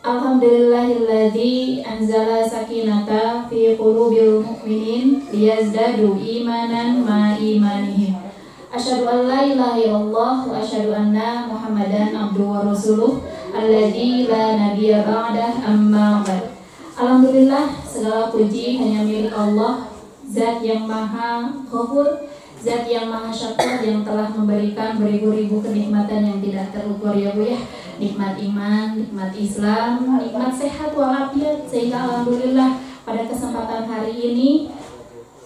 Alhamdulillahilladzi anzala sakinata fi qulubil mu'minin liyazdadu imanan ma imanihim. Asyhadu an la ilaha illallah wa asyhadu anna Muhammadan abduhu wa rasuluh alladzi la nabiyya ba'dah amma ba'd. Alhamdulillah, segala puji hanya milik Allah, Zat yang Maha Ghafur, Zat yang Maha Syakur, yang telah memberikan beribu-ribu kenikmatan yang tidak terukur ya Bu ya. Nikmat iman, nikmat Islam, nikmat sehat walafiat, sehingga alhamdulillah pada kesempatan hari ini,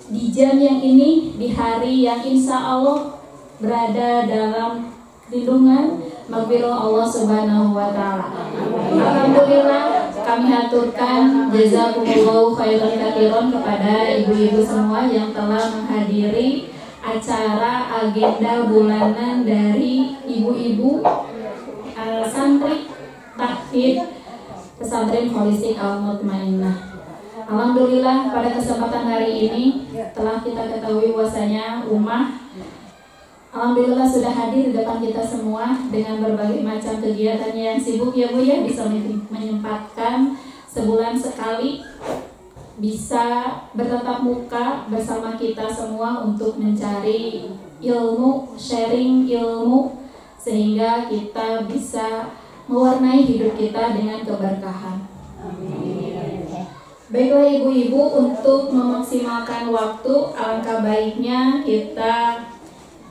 di jam yang ini, di hari yang insya Allah berada dalam lindungan maghfirah Allah Subhanahu wa Ta'ala. Alhamdulillah, kami haturkan jazakumullahu khairan katsiran kepada ibu-ibu semua yang telah menghadiri acara agenda bulanan dari ibu-ibu santri tahfidz pesantren holistik Al-Mutmainnah. Alhamdulillah, pada kesempatan hari ini telah kita ketahui bahwasanya Ummah alhamdulillah sudah hadir di depan kita semua dengan berbagai macam kegiatannya yang sibuk ya Bu ya, bisa menyempatkan sebulan sekali bisa bertatap muka bersama kita semua untuk mencari ilmu, sharing ilmu, sehingga kita bisa mewarnai hidup kita dengan keberkahan. Amin. Baiklah ibu-ibu, untuk memaksimalkan waktu, alangkah baiknya kita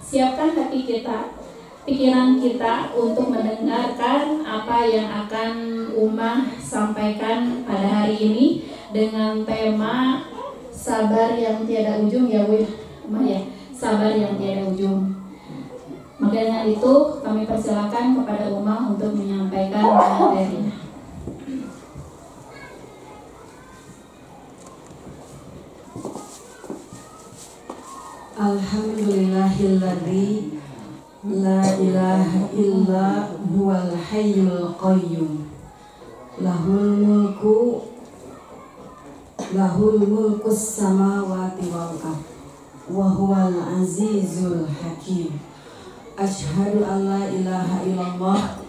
siapkan hati kita, pikiran kita untuk mendengarkan apa yang akan Ummah sampaikan pada hari ini dengan tema sabar yang tiada ujung ya Bu Ummah ya, sabar yang tiada ujung. Makanya itu kami persilakan kepada Ummah untuk menyampaikan materinya. Alhamdulillahilladzi la ilaha illa huwal hayyul qayyum. Lahul mulkus samawati wal ardh wa huwal azizul hakim. Asyhadu an la ilaha illallah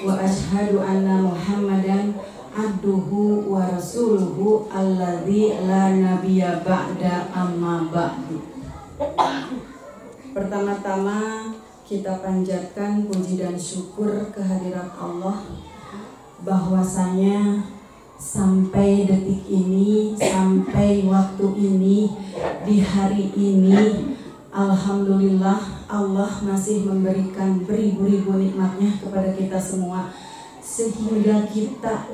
wa asyhadu anna Muhammadan abduhu wa rasuluhu alladzi la nabiyya ba'da amma ba'du. Pertama-tama kita panjatkan puji dan syukur kehadirat Allah bahwasanya sampai detik ini, sampai waktu ini, di hari ini, alhamdulillah Allah masih memberikan beribu-ribu nikmatnya kepada kita semua, sehingga kita,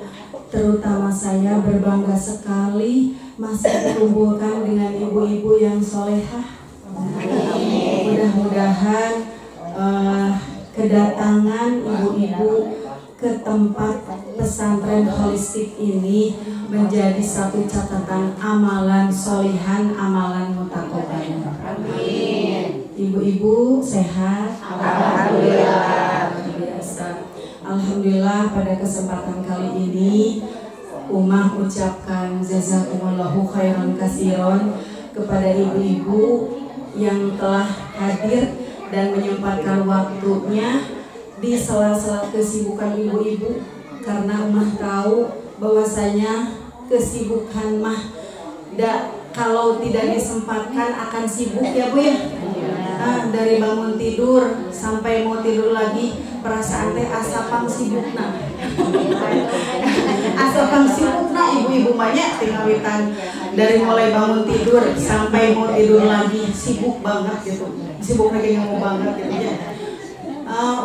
terutama saya, berbangga sekali masih dikumpulkan dengan ibu-ibu yang solehah. Mudah-mudahan kedatangan ibu-ibu ke tempat pesantren holistik ini menjadi satu catatan amalan solihan, amalan mutaqabbal. Amin. Ibu-ibu sehat? Alhamdulillah. Biasa. Alhamdulillah, pada kesempatan kali ini Ummah ucapkan jazakumullahu khairan katsiran kepada ibu-ibu yang telah hadir dan menyempatkan waktunya di sela-sela kesibukan ibu-ibu, karena Ummah tahu bahwasanya kesibukan mah kalau tidak disempatkan akan sibuk ya Bu ya. Nah, dari bangun tidur sampai mau tidur lagi perasaan teh asapang sibukna. Asapang sibukna ibu-ibu banyak tinggawitan dari mulai bangun tidur sampai mau tidur lagi sibuk banget gitu. Sibuk lagi mau banget gitu ya.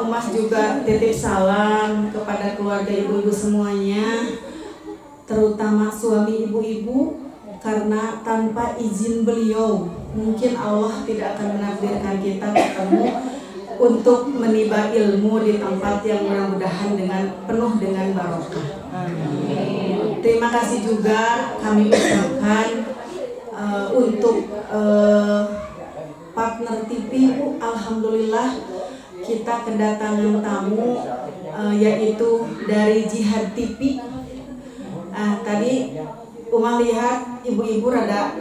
Ummah juga titip salam kepada keluarga ibu-ibu semuanya, terutama suami ibu-ibu, karena tanpa izin beliau mungkin Allah tidak akan menakdirkan kita ketemu untuk menimba ilmu di tempat yang mudah-mudahan penuh dengan barokah. Amin. Terima kasih juga kami ucapkan untuk partner TV. Alhamdulillah kita kedatangan tamu yaitu dari Jihad TV. Tadi Ummah lihat ibu-ibu rada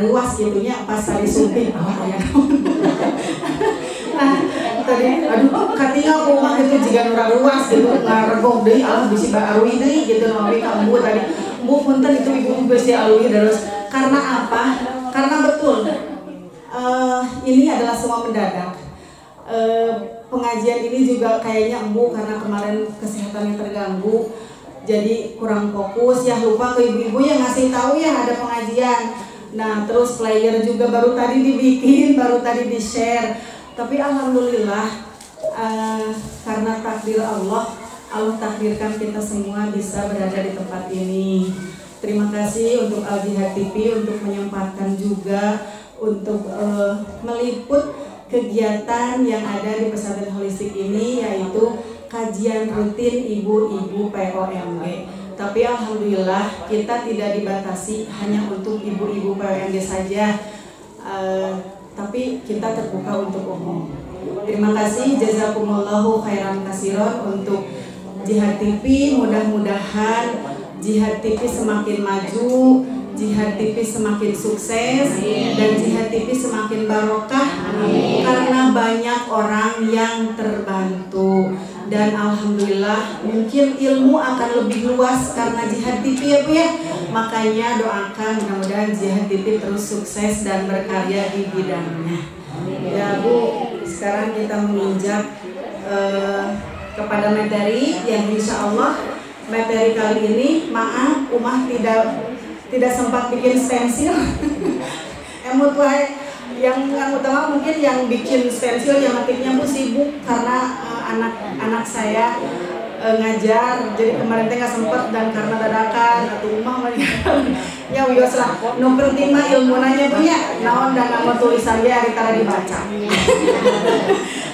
riwas gitunya pas tadi syuting. Nah, tadi aduh katingal rumah itu jika nurah luas gitu ngaregog deui alah bisi barui deui gitu nabi ka embu tadi embu punten itu ibu bisi alui terus karena apa? Karena betul ini adalah semua mendadak. Pengajian ini juga kayaknya embu karena kemarin kesehatannya terganggu jadi kurang fokus ya, lupa ke ibu-ibu yang ngasih tahu ya ada pengajian. Nah terus flyer juga baru tadi dibikin, baru tadi di-share. Tapi alhamdulillah karena takdir Allah takdirkan kita semua bisa berada di tempat ini. Terima kasih untuk Al Jihad TV untuk menyempatkan juga untuk meliput kegiatan yang ada di pesantren holistik ini, yaitu kajian rutin ibu-ibu POMG. Tapi alhamdulillah kita tidak dibatasi hanya untuk ibu-ibu POMG saja, tapi kita terbuka untuk umum. Terima kasih, jazakumullahu khairan katsiran untuk Jihad TV. Mudah-mudahan Jihad TV semakin maju, Jihad TV semakin sukses, dan Jihad TV semakin barokah karena banyak orang yang terbantu. Dan alhamdulillah mungkin ilmu akan lebih luas karena Jihad TV ya Bu ya. Makanya doakan mudah-mudahan Jihad TV terus sukses dan berkarya di bidangnya. Ya Bu, sekarang kita menginjak kepada materi yang insya Allah materi kali ini, maaf Umah tidak sempat bikin stensil. Emut wae yang utama mungkin yang bikin stensil yang ngetiknya Bu sibuk karena anak saya ngajar, jadi kemarin teh nggak sempet dan karena dadakan atau Umah ya wios lah nu penting mah ilmu nanya punya naon dan nama tulisan dia hari tara dibaca.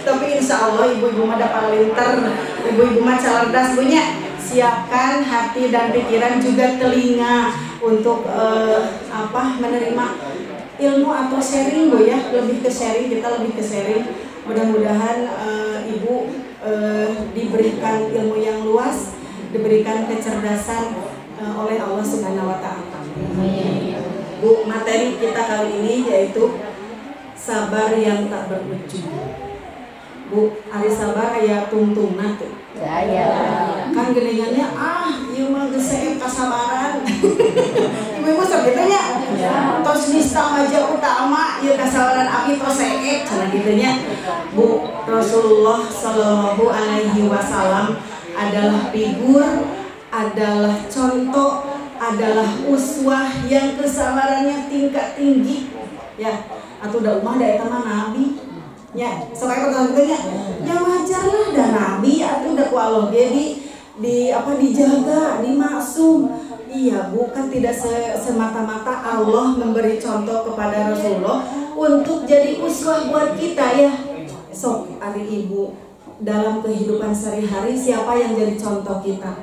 Tapi insya Allah ibu-ibu mah dapat linter, ibu-ibu mah cerdas punya. Siapkan hati dan pikiran juga telinga untuk menerima ilmu atau sharing Bu ya, lebih ke sharing, kita lebih ke sharing. Mudah-mudahan ibu diberikan ilmu yang luas, diberikan kecerdasan oleh Allah Subhanahu wa Ta'ala. Bu, materi kita kali ini yaitu sabar yang tak berujung. Bu, hari sabar aya tungtungna tuh. Ya. Kan geningannya ieu mah geus sae kasabaran. Ibu sakitu nya. Tos nista aja utama ieu kasabaran abi tos sae cenah kitu nya. Bu, Rasulullah sallallahu alaihi wasallam adalah figur, adalah contoh, adalah uswah yang kesabarannya tingkat tinggi. Ya, atuh da umah da eta mah nabi. Ya, soalnya pertanyaannya, ya wajar lah dan nabi atau udah ku Allah dia dijaga, dimaksum. Iya, bukan tidak semata-mata Allah memberi contoh kepada Rasulullah untuk jadi uswah buat kita ya. Sok, adik ibu dalam kehidupan sehari-hari siapa yang jadi contoh kita?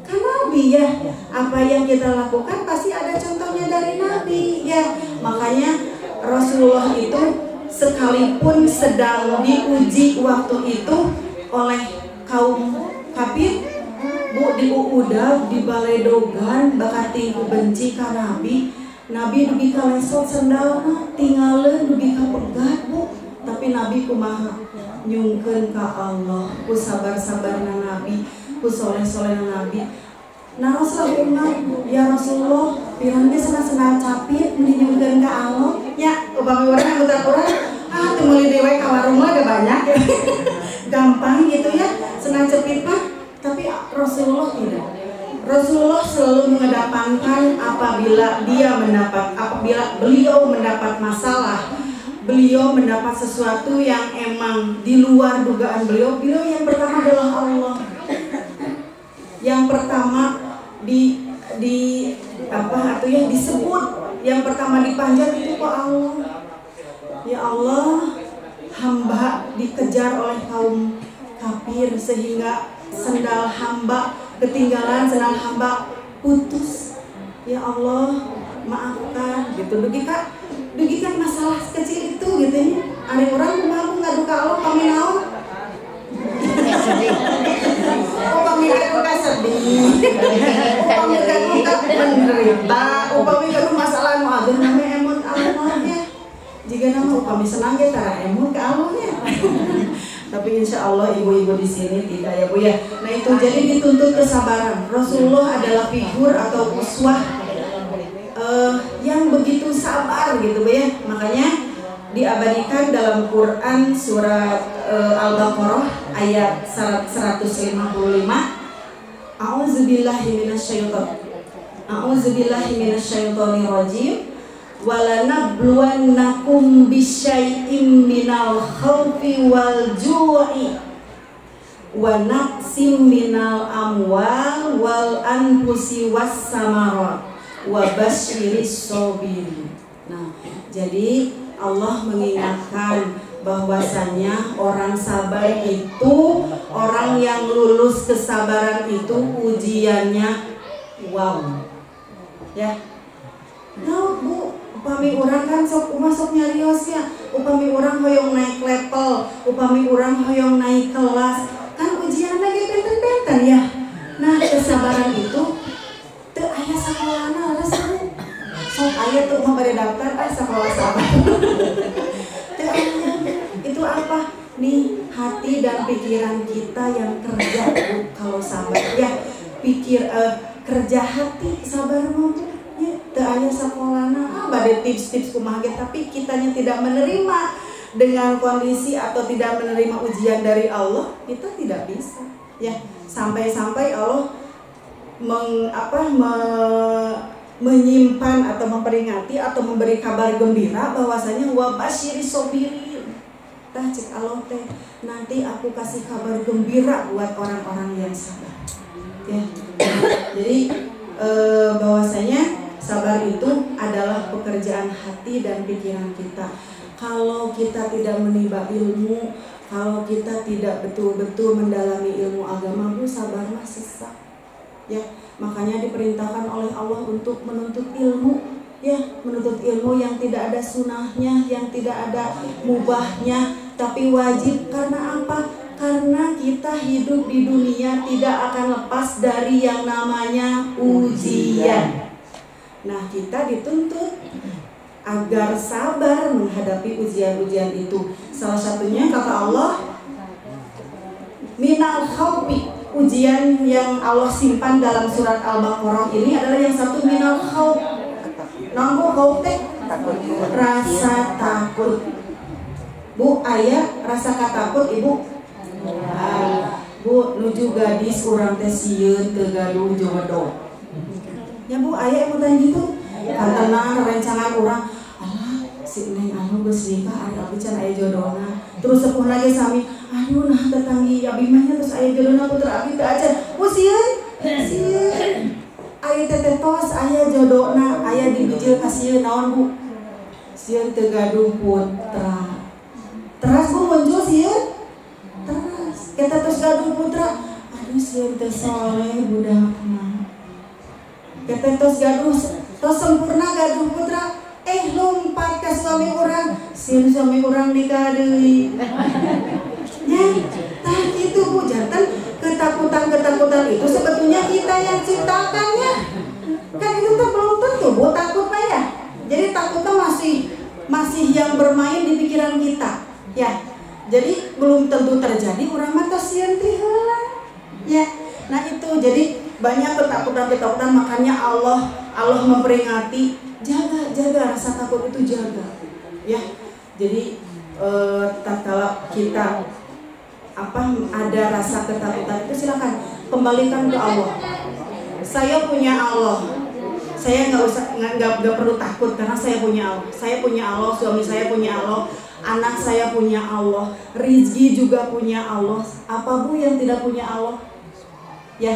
Kan nabi ya. Apa yang kita lakukan pasti ada contohnya dari nabi ya. Makanya Rasulullah itu sekalipun sedang diuji waktu itu oleh kaum kafir, Bu, diuudag, dibaledogan, bakati ku benci ka Nabi dugi ka lesot sendalna, tinggalin dugi ka pegat Bu. Tapi Nabi kumaha nyungkeun ka Allah, ku sabar-sabarna Nabi, ku soleh-solehna Nabi. Naros lakukan, ya Rasulullah, pirang ge senang capit menyungkeun ka Allah. Ya, upami urang anggota urang, teu meuli dewe ka warung mah ada banyak ya. Gampang gitu ya, senang cepit mah. Tapi Rasulullah tidak. Rasulullah selalu mengedepankan apabila beliau mendapat masalah, beliau mendapat sesuatu yang emang di luar dugaan beliau yang pertama adalah Allah. Yang pertama disebut, yang pertama dipanjat itu kok Allah. Ya Allah, hamba dikejar oleh kaum kafir sehingga sendal hamba ketinggalan, sendal hamba putus. Ya Allah, maafkan gitu. Dugi kan masalah kecil itu gitu ya. Ada orang kumaha ngadu ka Allah kami naon? Upami ka sedih. Upami ka menderita, upami ka masalah nu aduh namanya emot Allah ya. jika nama upami senang ge tara emun ke Allahnya. Tapi insya Allah ibu-ibu di sini tidak ya Bu ya. Nah itu jadi dituntut kesabaran. Rasulullah adalah figur atau uswah yang begitu sabar gitu Bu ya. Makanya diabadikan dalam Quran surat Al-Baqarah ayat 155. A'udzubillahi minasyaitonirrajim. Walanabluwannakum bisyai'im minal khawfi wal ju'i wa naqsim minal amwal wal anfusi was samarat wa basyiris sabirin. Nah, jadi Allah mengingatkan bahwasanya orang sabar itu, orang yang lulus kesabaran itu ujiannya wow. Ya. Nah, Bu, upami orang kan sok masuk nyariosnya, upami orang hoyong naik level, upami orang hoyong naik kelas, kan ujian lagi benten-benten ya. Nah kesabaran itu teu aya sakolana ada seru. Sok aya tuh mah bade daftar sekolah sabar. Teu aya. Itu apa? Nih hati dan pikiran kita yang kerja Bu, kalau sabar ya. Kerja hati sabar mau ya, teu aya sakolana bade tips-tips kumaha ge, tapi kitanya tidak menerima dengan kondisi atau tidak menerima ujian dari Allah, kita tidak bisa ya. Sampai-sampai Allah menyimpan atau memperingati atau memberi kabar gembira bahwasanya wa basyiris sabirin. Tah cek Allah teh, nanti aku kasih kabar gembira buat orang-orang yang sabar. Ya. Jadi bahwasanya sabar itu adalah pekerjaan hati dan pikiran kita. Kalau kita tidak menimba ilmu, kalau kita tidak betul-betul mendalami ilmu agama, Bu, sabar mah sesak. Ya, makanya diperintahkan oleh Allah untuk menuntut ilmu, ya, menuntut ilmu yang tidak ada sunahnya, yang tidak ada mubahnya, tapi wajib. Karena apa? Karena kita hidup di dunia tidak akan lepas dari yang namanya ujian. Nah, kita dituntut agar sabar menghadapi ujian-ujian itu. Salah satunya kata Allah, minal khawfi. Ujian yang Allah simpan dalam surat Al-Baqarah ini adalah yang satu minal khawf. Nanggu khawf teh rasa takut. Bu, aya rasa takut Ibu? Bu, nuju gadis urang teh sieun teu gaduh jodoh. Ya Bu, aya ikutan gitu. Kantana rencangan urang, alah si Neng anu geus nikah ari abdi can aya jodohna. Terus sepuh lagi sami, aduh nah tetanggi abdi mah terus aya jodohna putra abdi teu acan. Oh sieun. Aya teh tos aya jodohna, aya dibijil ka sieun naon Bu? Sieun teu gaduh putra. Terus Bu muncul sieun? Terus kita terus gaduh putra. Aduh sieun teh soleh budakna. Kita terus gaduh tos sempurna gaduh putra. Lompat ke suami orang, sieun suami orang nikah deui. Ya, tah kitu Bu, jantan ketakutan itu sebetulnya kita yang ciptakannya. Kan itu tuh belum tentu Bu takut mah ya. Jadi takutnya masih yang bermain di pikiran kita. Ya. Jadi belum tentu terjadi urang mah tos sieun teh heula. Ya. Nah itu jadi banyak ketakutan, makanya Allah memperingati, jaga rasa takut itu jaga. Ya. Jadi tatkala kita ada rasa ketakutan itu silakan kembalikan ke Allah. Saya punya Allah. Saya nggak perlu takut karena saya punya Allah. Saya punya Allah, suami saya punya Allah, anak saya punya Allah, rizki juga punya Allah. Apa Bu yang tidak punya Allah? Ya,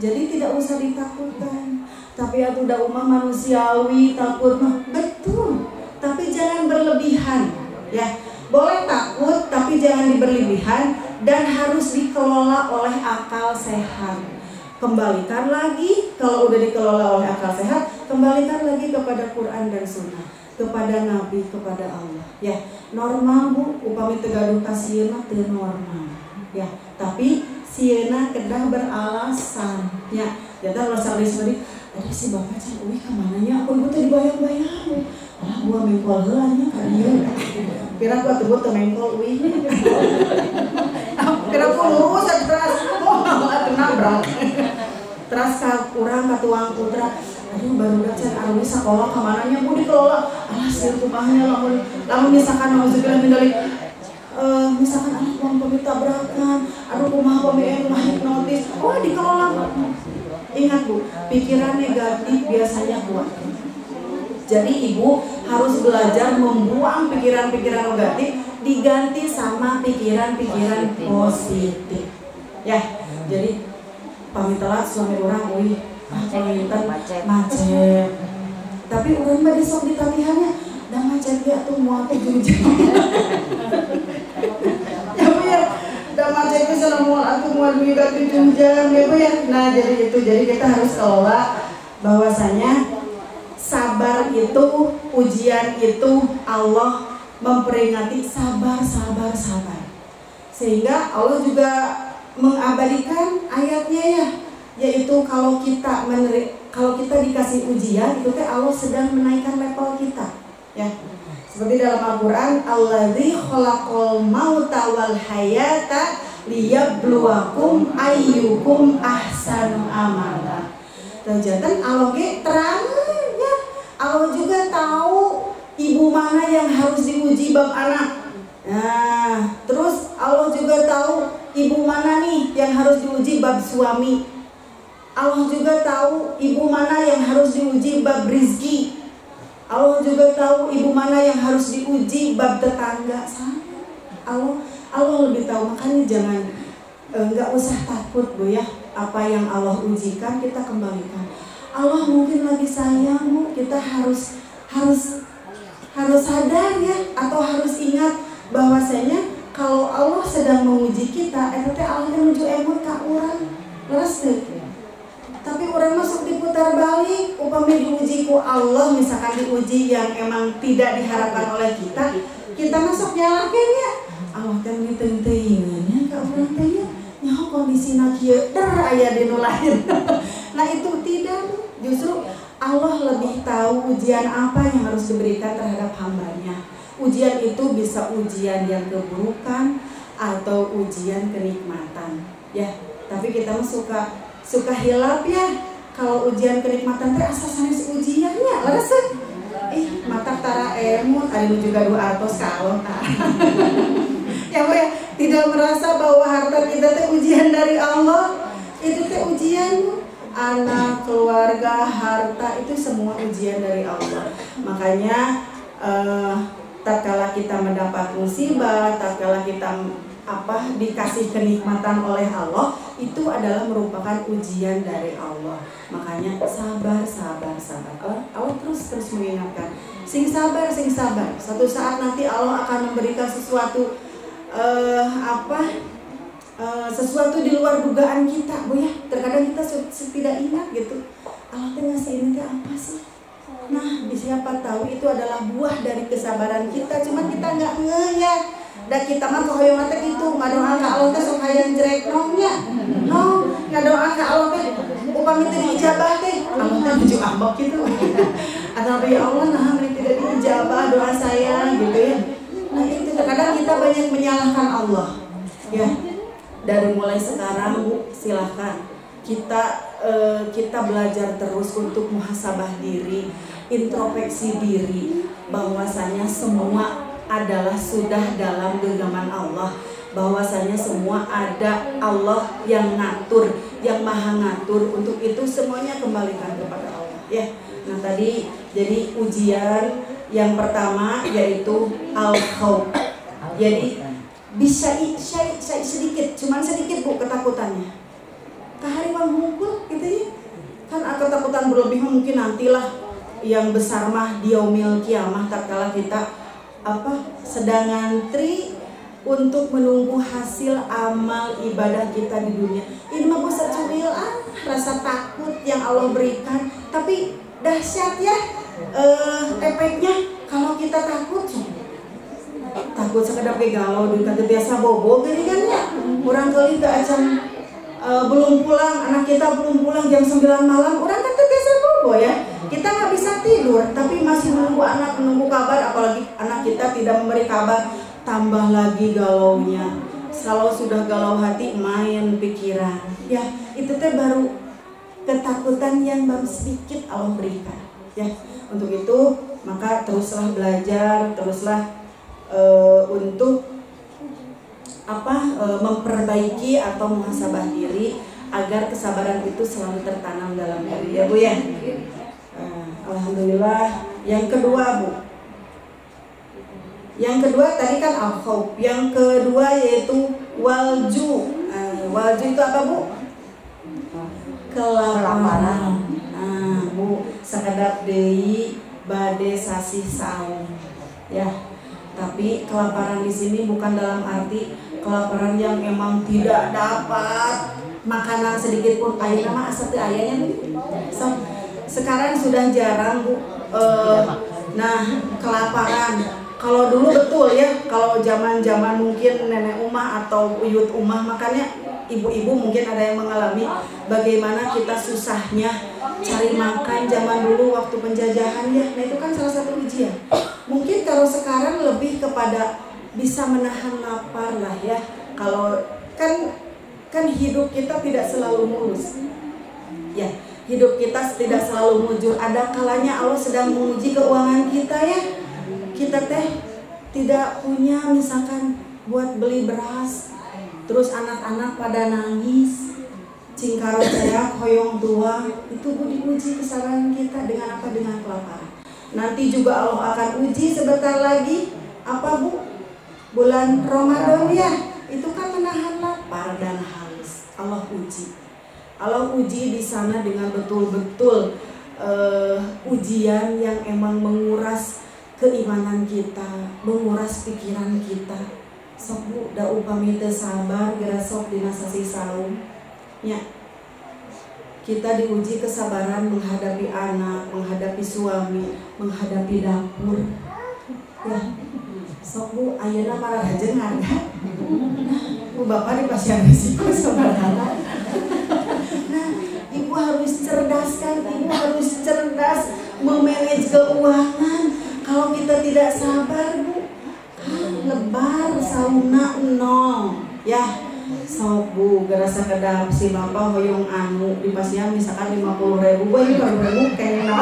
jadi tidak usah ditakutkan. Tapi aku udah umat manusiawi takut mah betul. Tapi jangan berlebihan. Ya, boleh takut tapi jangan berlebihan dan harus dikelola oleh akal sehat. Kembalikan lagi, kalau udah dikelola oleh akal sehat, kembalikan lagi kepada Quran dan Sunnah, kepada Nabi, kepada Allah. Ya, normal Bu, upami tegaduh kasieuna teu normal. Ya, tapi sieuna kedah beralasan. Ya, jadi alasan ada si bapak cak, wih kemananya aku ibu tuh dibayang-bayang. Malah gua mengkol heulanya kan ieu. Kira gua teu teu mengkol wih. Kira gua lurus terus. Oh, nabrak. Terus ka urang ka tuang putra. Aduh baru can arwi sakola ka mananya bu dikelola. Alah sieun kumahnya lamun misalkan nauzubillah min dzalik. Misalkan anak uang pami tabrakan, aduh kumaha pami kumaha hipnotis. Oh dikelola. Ingat bu, pikiran negatif biasanya kuat. Jadi ibu harus belajar membuang pikiran-pikiran negatif, diganti sama pikiran-pikiran positif. Ya, jadi pamit telat suami orang, wih, macet. Tapi orang mah besok ditalihannya, dah macet ya tuh mau tuh jujur. Ya bu ya. Macet itu selama aku mau juga 7 jam ya Bu ya. Nah jadi kita harus kelola bahwasanya sabar itu, ujian itu Allah memperingati sabar. Sehingga Allah juga mengabadikan ayatnya ya, yaitu kalau kita dikasih ujian itu teh Allah sedang menaikkan level kita ya. Seperti dalam Al-Quran, Alladzi khalaqal mauta wal hayata liyabluwakum ayyukum ahsanu amala. Terjatan Allah ge terangnya. Allah juga tahu ibu mana yang harus diuji bab anak. Nah, terus Allah juga tahu ibu mana nih yang harus diuji bab suami. Allah juga tahu ibu mana yang harus diuji bab rizki. Allah juga tahu ibu mana yang harus diuji bab tetangga. Allah lebih tahu, makanya jangan nggak usah takut Bu ya. Apa yang Allah ujikan kita kembalikan. Allah mungkin lagi sayang Bu, kita harus sadar ya, atau harus ingat bahwasanya kalau Allah sedang menguji kita, itu Allah menuju emot ka urang. Leres teh. Tapi orang masuk diputar balik, upami diuji ku Allah, misalkan diuji yang emang tidak diharapkan oleh kita masuk nyalakan ya. Allah kan ditenteingannya ke orang tanya, nyaho kondisina kieu aya di nu lain. Nah itu tidak, justru Allah lebih tahu ujian apa yang harus diberikan terhadap hambanya. Ujian itu bisa ujian yang keburukan atau ujian kenikmatan, ya. Tapi kita mah suka hilap ya. Kalau ujian kenikmatan teh asa sanes ujiannya leres. Mata tara emut ada juga 200 kalon. Ya Bu ya, tidak merasa bahwa harta kita teh ujian dari Allah. Itu teh ujian anak, keluarga, harta itu semua ujian dari Allah. Makanya tatkala kita mendapat musibah, tatkala kita dikasih kenikmatan oleh Allah, itu adalah merupakan ujian dari Allah. Makanya sabar. Allah terus mengingatkan, sing sabar. Suatu saat nanti Allah akan memberikan sesuatu sesuatu di luar dugaan kita Bu ya. Terkadang kita tidak ingat gitu, Allah tuh ngasih ini apa sih. Nah siapa tahu itu adalah buah dari kesabaran kita, cuman kita nggak ngeh. Dan kita mah kohoyong mata gitu, ngadoa ka Allah teh sok hayang jerek nongnya. No, ngadoa ka Allah teh upami teu diijabah teh, Allah teh nuju ambek gitu. Atau ya Allah nah tidak diijabah doa saya gitu ya. Nah itu terkadang kita banyak menyalahkan Allah. Ya. Dari mulai sekarang Bu, silahkan kita belajar terus untuk muhasabah diri, introspeksi diri, bahwasanya semua adalah sudah dalam genggaman Allah, bahwasanya semua ada Allah yang ngatur, yang maha ngatur. Untuk itu semuanya kembalikan kepada Allah ya. Nah tadi jadi ujian yang pertama yaitu al-khauf. Jadi bisa sedikit, cuman sedikit Bu ketakutannya. Kahariwan hungkul gitu ya. Kan ketakutan berlebih mungkin nantilah, yang besar mah di yaumil kiamah tatkala kita sedang ngantri untuk menunggu hasil amal ibadah kita di dunia. Ini mah bosan cumil rasa takut yang Allah berikan, tapi dahsyat ya efeknya kalau kita takut sekedar galau dan kata biasa bobo gini kan ya. Orang kali ke acan belum pulang, anak kita belum pulang jam 9 malam, orang kata biasa bobo. tidur tapi masih menunggu anak, menunggu kabar, apalagi anak kita tidak memberi kabar, tambah lagi galaunya. Kalau sudah galau hati, main pikiran. Ya, itu teh baru ketakutan yang baru sedikit Allah berikan. Ya, untuk itu maka teruslah belajar, teruslah untuk memperbaiki atau muhasabah diri agar kesabaran itu selalu tertanam dalam diri, ya Bu ya. Alhamdulillah. Yang kedua Bu, yang kedua tadi kan al-khauf, yang kedua yaitu walju. Walju itu apa Bu? Kelaparan. Bu, sakadap deui bade sasih saum. Ya. Tapi kelaparan di sini bukan dalam arti kelaparan yang memang tidak dapat makanan sedikit pun. Ayeuna mah asa teu ayanya Bu. Sekarang sudah jarang Bu. Nah, kelaparan. Kalau dulu betul ya, kalau zaman-zaman mungkin nenek umah atau uyut umah, makanya ibu-ibu mungkin ada yang mengalami bagaimana kita susahnya cari makan zaman dulu waktu penjajahan ya. Nah itu kan salah satu ujian. Mungkin kalau sekarang lebih kepada bisa menahan lapar lah ya. Kalau kan hidup kita tidak selalu mulus. Ya, hidup kita tidak selalu mujur. Ada kalanya Allah sedang menguji keuangan kita ya. Kita teh tidak punya misalkan buat beli beras, terus anak-anak pada nangis, cingkaro saya hoyong tua, itu Bu diuji kesabaran kita dengan apa? Dengan kelaparan. Nanti juga Allah akan uji sebentar lagi apa Bu? Bulan Ramadan ya, itu kan menahan lapar dan haus. Allah uji. Allah uji di sana dengan betul-betul ujian yang emang menguras keimanan kita, menguras pikiran kita. Sok Bu, da upami teu sabar geura sok dina sasi saum. Ya. Kita diuji kesabaran menghadapi anak, menghadapi suami, menghadapi dapur. Ya. Sok Bu, ayeuna mah rajin harga. Bu Bapak di pasien risiko sabaraha. Nah, Ibu harus cerdas kan, Ibu harus cerdas memanage keuangan. Kalau kita tidak sabar Bu, lebar sauna nol ya. Sok Bu, gerasa kedap si Bapak hoyong anu di pasien misalkan 50.000, Bu ini 50.000 kayaknya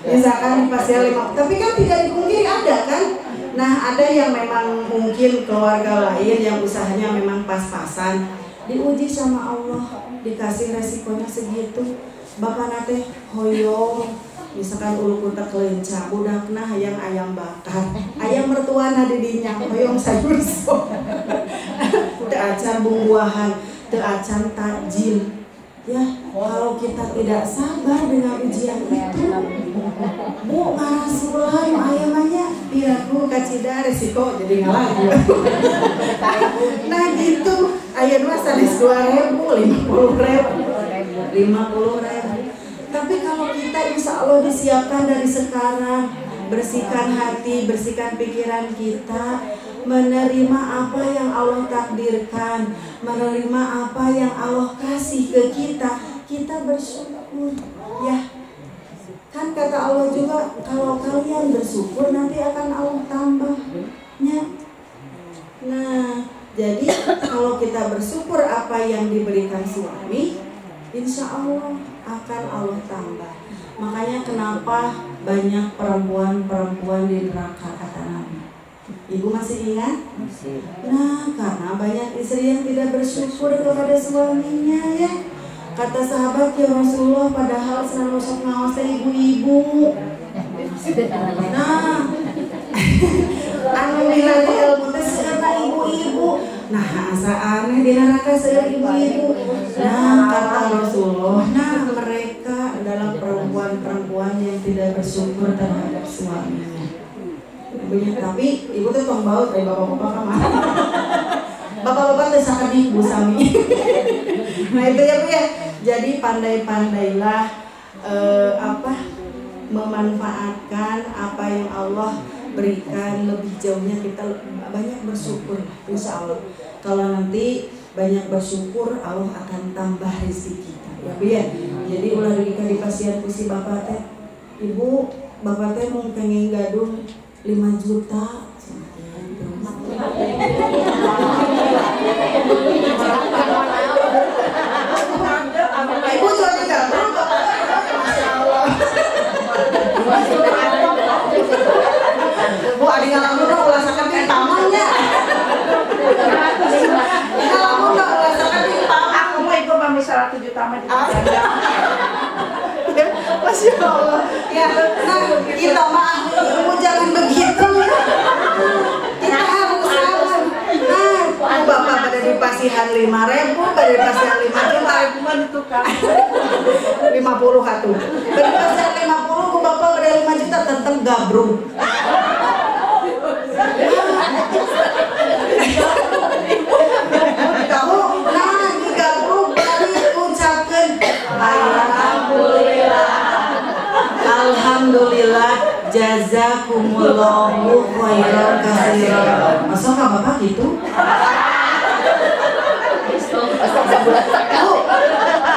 misalkan di pasien 50, tapi kan tidak dipungkiri ada kan. Nah ada yang memang mungkin keluarga lain yang usahanya memang pas-pasan, diuji sama Allah, dikasih resikonya segitu. Bapak nate hoyong misalkan ulu kutak kelenca, budakna hayang ayam bakar, ayam mertuana di dinya, hoyong sayur sop, teu acan buah-buahan, teu acan takjil. Ya, kalau kita tidak sabar dengan ujian itu, Bu ngarasulah ayamannya, piraku kacida resiko jadi ngalah. Nah gitu, ayeuna sanes 2.000, 50.000. Tapi kalau kita insya Allah disiapkan dari sekarang, bersihkan hati, bersihkan pikiran kita, menerima apa yang Allah takdirkan, menerima apa yang Allah kasih ke kita, kita bersyukur. Ya, kan kata Allah juga, kalau kalian bersyukur nanti akan Allah tambahnya. Nah, jadi kalau kita bersyukur apa yang diberikan suami, insya Allah akan Allah tambah. Makanya kenapa banyak perempuan-perempuan di neraka kata Nabi. Ibu masih ingat? Masih. Nah, karena banyak istri yang tidak bersyukur kepada suaminya ya. Kata sahabat ya Rasulullah, padahal selalu sok ngawas ibu-ibu. Nah, anu milani ilmu teh karena ibu-ibu. Nah, asa aneh di neraka saya ibu-ibu. Nah, kata Rasulullah, nah mereka adalah perempuan-perempuan yang tidak bersyukur terhadap suaminya. Ibunya, tapi ibu tuh pembaut dari bapak-bapak kemana? Bapak-bapak tuh sangat ibu sami. Nah itu ya Bu ya. Jadi pandai-pandailah memanfaatkan apa yang Allah berikan. Lebih jauhnya kita banyak bersyukur, insya Allah. Kalau nanti banyak bersyukur, Allah akan tambah rezeki kita. Ya Bu ya. jadi ulah di pasien si bapak teh, ibu bapak teh mau pengen gaduh 5 juta. Ibu jual juga, Masya Allah. Bu, adi ngalamun dong ulah saketing tamannya. Ngalamun dong ulah saketing taman. Aku mau ibu mami 100 juta mah Masya Allah. Ya, nah kita mah ibu jangan begitu. Kita harus sabar. Nah, bapak pada dipasihan 5.000, pada dipasihan 5 juta, cuma ditukar 50 hatu. Pada dipasihan 50, bapak pada 5 juta tetap gabrung. Kamu, nah di gabrung balik ucapkan Alhamdulillah jazakumullahu khairan katsiran. Masa enggak Bapak gitu?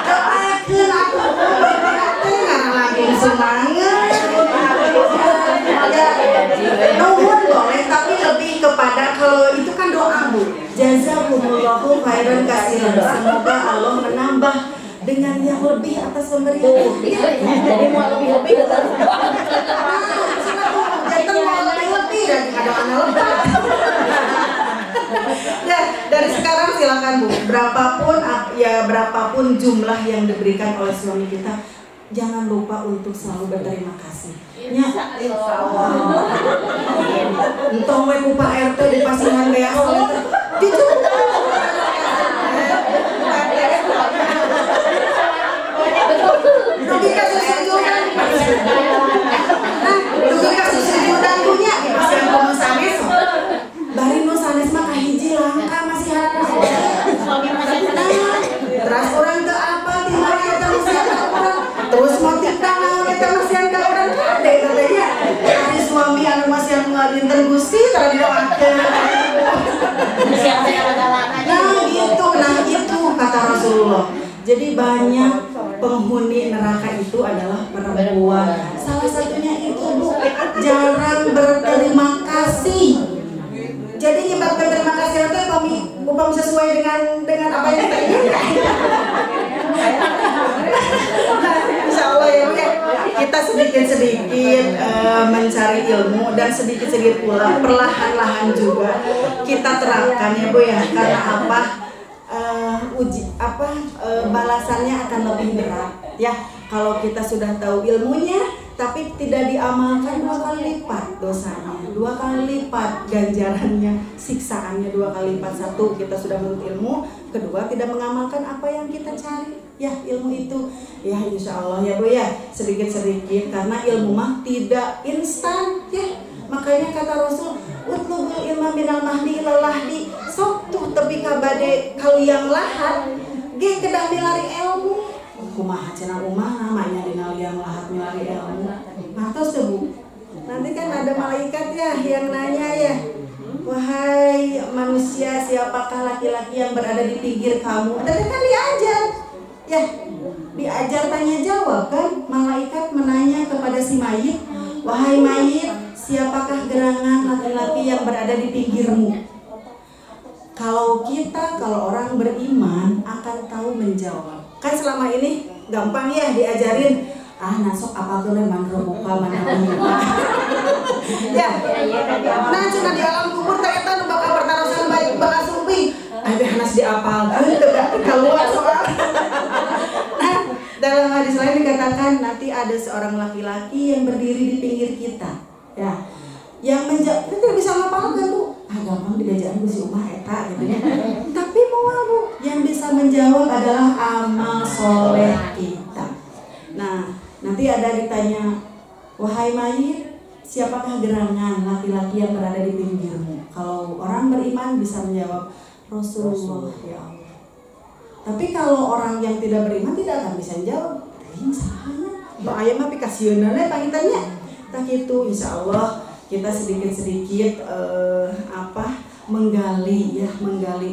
Doakeun aku lagi semangat. Nuhun boleh, tapi lebih kepada kalau itu kan doa Bu. Jazakumullahu khairan katsiran. Semoga Allah menambah dengan yang lebih atas pemberian. Jadi mau lebih-lebih atas. Jangan mau lebih dan ada anak lebih. Ya, dari sekarang silakan Bu, berapapun jumlah yang diberikan oleh suami kita, jangan lupa untuk selalu berterima kasih. Ya, insyaallah. Entong we ku Pak RT di Pasihan Beas. Jujur. Dugi kasus sejudan. Nah, dugi kasus sejudan punya di Pasihan Komo Sanes. Bari nu sanes mah kahiji langka masih harus. Terus orang teu apa tinggal eta masih orang. Terus motif tangan eta masih ka orang kade katanya. Ari suami anu masih ngadinten Gusti tara didoakeun. Nah gitu kata Rasulullah. Jadi banyak penghuni neraka itu adalah perempuan. Salah satunya itu Bu, jarang berterima kasih. Jadi nyebabkan terima kasih itu bukan sesuai dengan apa yang kita inginkan. Insya Allah ya Bu, kita sedikit-sedikit mencari ilmu dan sedikit-sedikit pula perlahan-lahan juga kita terapkan ya Bu ya. Karena apa? Balasannya akan lebih berat ya kalau kita sudah tahu ilmunya tapi tidak diamalkan 2 kali lipat dosanya, 2 kali lipat ganjarannya, siksaannya 2 kali lipat. 1 kita sudah menuntut ilmu, kedua tidak mengamalkan apa yang kita cari ya ilmu itu ya. Insya Allah ya Bu ya, sedikit-sedikit karena ilmu mah tidak instan ya. Makanya kata Rasul, utlubul ilma minal mahdi ilal lahdi. Sok tuh tepi kabade kalau yang lahat ge kedah milari ilmu. Kumaha cenah umah namanya dina liang lahat milari ilmu. Matos teh Bu. Nanti kan ada malaikat ya yang nanya ya. Wahai manusia, siapakah laki-laki yang berada di pinggir kamu? Tadi kan diajar. Ya, diajar tanya jawab kan. Malaikat menanya kepada si mayit, wahai mayit, siapakah gerangan laki-laki yang berada di pinggirmu? Kalau orang beriman akan tahu menjawab. Kan selama ini gampang ya diajarin, nasok apa tuh lemang rebuka mana menimpa. Ya, nah cina di alam kubur ternyata nu bakal bertarusan baik balasumpi. Ada hanas diapalkan tidak keluar soal. Nah, dalam hadis lain dikatakan nanti ada seorang laki-laki yang berdiri di pinggir kita. Ya, yang menjawab kita tidak bisa ngapalkan Bu. Gampang diajarin si umah eta gitu ya. Tapi moal Bu, yang bisa menjawab adalah amal soleh kita. Nah, nanti ada ditanya, wahai mayit, siapakah gerangan laki-laki yang berada di pinggirmu? Kalau orang beriman bisa menjawab Rasulullah ya Allah. Tapi kalau orang yang tidak beriman tidak akan bisa menjawab. Ini salahnya. Mbak ayam mah pikasieunana pangitannya. Tak gitu, insya Allah kita sedikit-sedikit menggali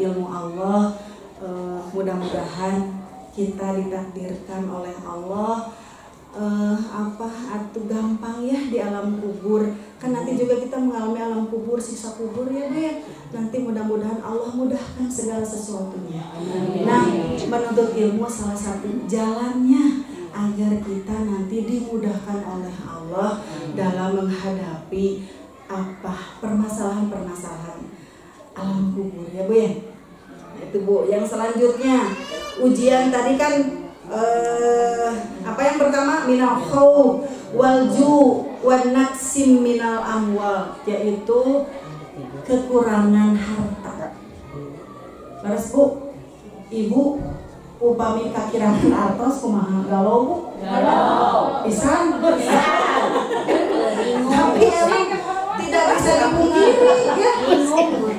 ilmu Allah. Mudah-mudahan kita ditakdirkan oleh Allah atuh gampang ya di alam kubur. Kan nanti juga kita mengalami alam kubur, siksa kubur ya Bu ya. Nanti mudah-mudahan Allah mudahkan segala sesuatunya. Nah, menuntut ilmu salah satu jalannya agar kita nanti dimudahkan oleh Allah dalam menghadapi permasalahan-permasalahan alam kubur ya Bu ya. Itu Bu. Yang selanjutnya ujian tadi kan yang pertama minal khawf wal ju' wan naqsim minal amwal, yaitu kekurangan harta. Terus Bu, Ibu upami kakirangan artos kumaha galau Bu? Galau. Pisan. Tapi emang tidak bisa dipungkiri ya.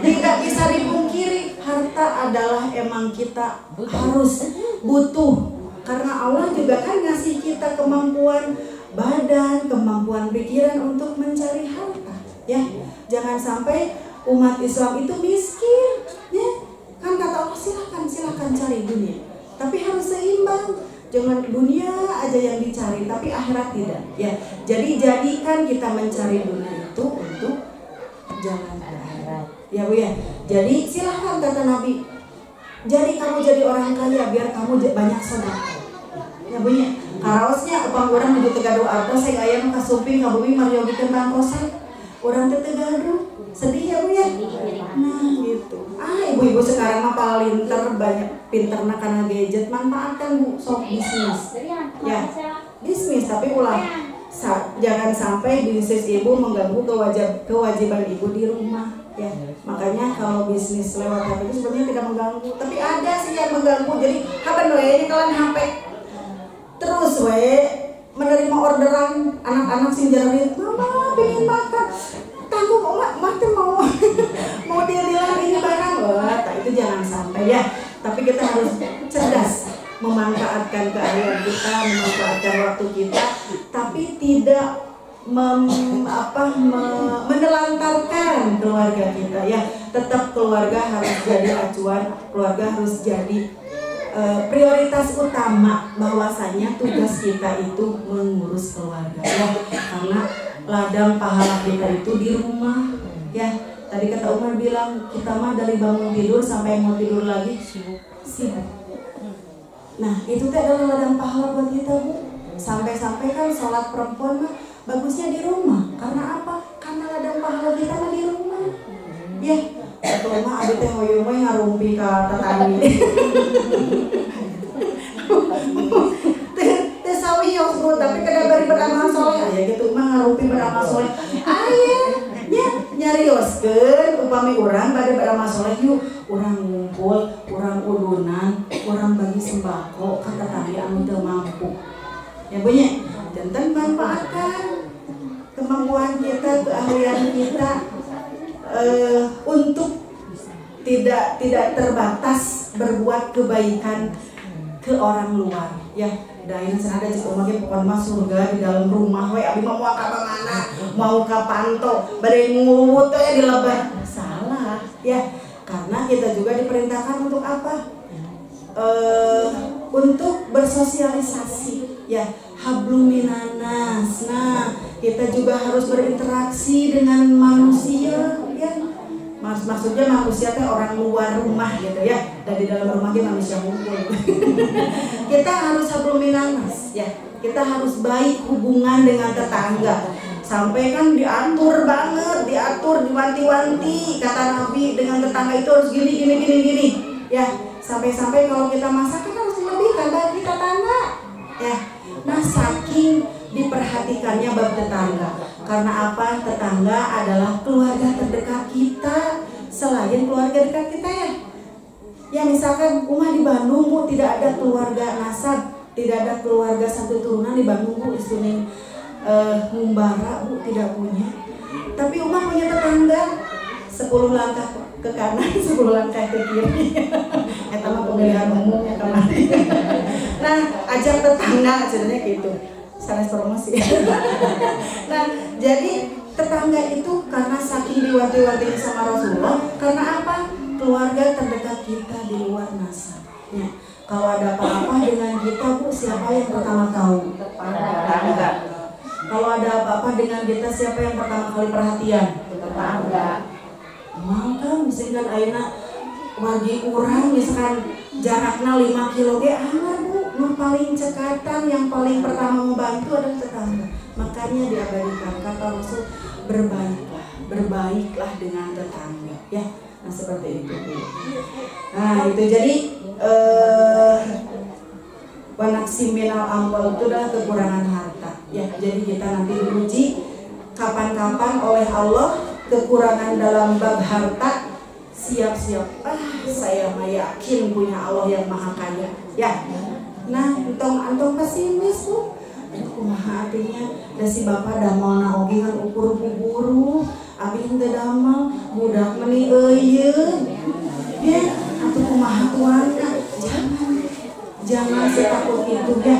Tidak bisa dipungkiri harta adalah emang kita harus butuh. Karena Allah juga kan ngasih kita kemampuan badan, kemampuan pikiran untuk mencari harta. Ya, jangan sampai umat Islam itu miskin. Ya, kan kata Allah silakan cari dunia. Tapi harus seimbang. Jangan dunia aja yang dicari, tapi akhirat tidak. Ya, jadi jadikan kita mencari dunia itu untuk jalan ke akhirat. Ya Bu ya. Jadi silakan kata Nabi. Jadi kamu jadi orang kaya biar kamu banyak sedekah. Ya Bu ya. Karaosnya upang urang menuju tegadu artos saya aya nu kasuping ka bumi mariogeun pangkosan. Urang teh teu gaduh. Sedih ya Bu ya. Nah, gitu. Ibu-ibu sekarang mah palinter banyak pinterna kana gadget, manfaatkan Bu, sok bisnis. Ya. Bisnis tapi ulah jangan sampai bisnis Ibu mengganggu kewajiban Ibu di rumah. Ya, makanya kalau bisnis lewat HP itu sebenarnya tidak mengganggu, tapi ada sih yang mengganggu. Jadi kapan we kalian HP terus we menerima orderan anak-anak sing jalan, mama pengen makan, tanggung mak teh mau dilihat ini barang, wah itu jangan sampai ya. Tapi kita harus cerdas memanfaatkan keahlian kita, memanfaatkan waktu kita, tapi tidak menelantarkan keluarga kita ya. Tetap keluarga harus jadi acuan, keluarga harus jadi prioritas utama, bahwasanya tugas kita itu mengurus keluarga ya. Karena ladang pahala kita itu di rumah ya. Tadi kata Umar bilang kita mah dari bangun tidur sampai mau tidur lagi sibuk. Nah itu teh adalah ladang pahala buat kita Bu. Sampai-sampai kan sholat perempuan mah bagusnya di rumah. Karena apa? Karena ladang pahala kita mah di rumah. Ya, satu rumah abi teh hoyong we ngarumpi ka tetangga. Teh sawios Bu, tapi kada bari beramal soleh ya gitu mah ngarumpi beramal soleh. Aya nya nyarioskeun upami urang bade beramal soleh yuk, urang ngumpul, urang udunan, urang bagi sembako ka tetangga anu teu mampu. Ya Bu nya, janten manfaatkan kemampuan kita, keahlian kita untuk tidak terbatas berbuat kebaikan ke orang luar ya. Dain senada cek omage pokon mah surga di dalam rumah we abi mah moal ka mana mau ka panto bade nguwut teh di lebar. Salah ya, karena kita juga diperintahkan untuk apa? Untuk bersosialisasi ya, hablum minanas. Nah, kita juga harus berinteraksi dengan manusia ya. Maksudnya manusia teh orang luar rumah gitu ya, dan di dalam rumah kita manusia ngumpul. Kita harus hablum minanas ya. Kita harus baik hubungan dengan tetangga. Sampai kan diatur banget, diatur, diwanti-wanti kata Nabi, dengan tetangga itu harus gini ya. Sampai-sampai kalau kita masak kan harus dilebihkan bagi tetangga ya. Nah, saking diperhatikannya bab tetangga. Karena apa? Tetangga adalah keluarga terdekat kita selain keluarga dekat kita ya. Ya misalkan rumah di Bandung Bu, tidak ada keluarga nasab, tidak ada keluarga satu turunan di Bandung Bu, istrinya ngumbara Bu, tidak punya. Tapi rumah punya tetangga 10 langkah ke kanan, 10 langkah ke kiri. Eta mah pemilihan umum ya kemarin. Nah, ajak tetangga sebenarnya gitu. Sanes promosi. Nah, jadi tetangga itu karena saking diwanti-wanti sama Rasulullah, karena apa? Keluarga terdekat kita di luar nasab. Ya. Kalau ada apa-apa dengan kita, Bu, siapa yang pertama tahu? Tetangga. Kalau ada apa-apa dengan kita, siapa yang pertama kali perhatian? Tetangga. Maka misalkan ayeuna wargi urang misalkan jaraknya 5 kilo ge anggar, Bu. Yang paling cekatan, yang paling pertama membantu adalah tetangga. Makanya diabadikan kata Rasul, berbaiklah dengan tetangga, ya. Nah seperti itu, Bu. Nah itu jadi wanaksi minal amwal itu adalah kekurangan harta, ya. Jadi kita nanti diuji kapan-kapan oleh Allah kekurangan dalam bab harta. Siap-siap, saya mah yakin punya Allah yang maha kaya, ya. Nah, antong pesimis, Bu. Kumaha artinya, da si bapak da mau naoge kan ukur buburu, abi henteu damel, budak meni euyeun. Ya, atuh kumaha tuanna? Jangan setakut itu, ya.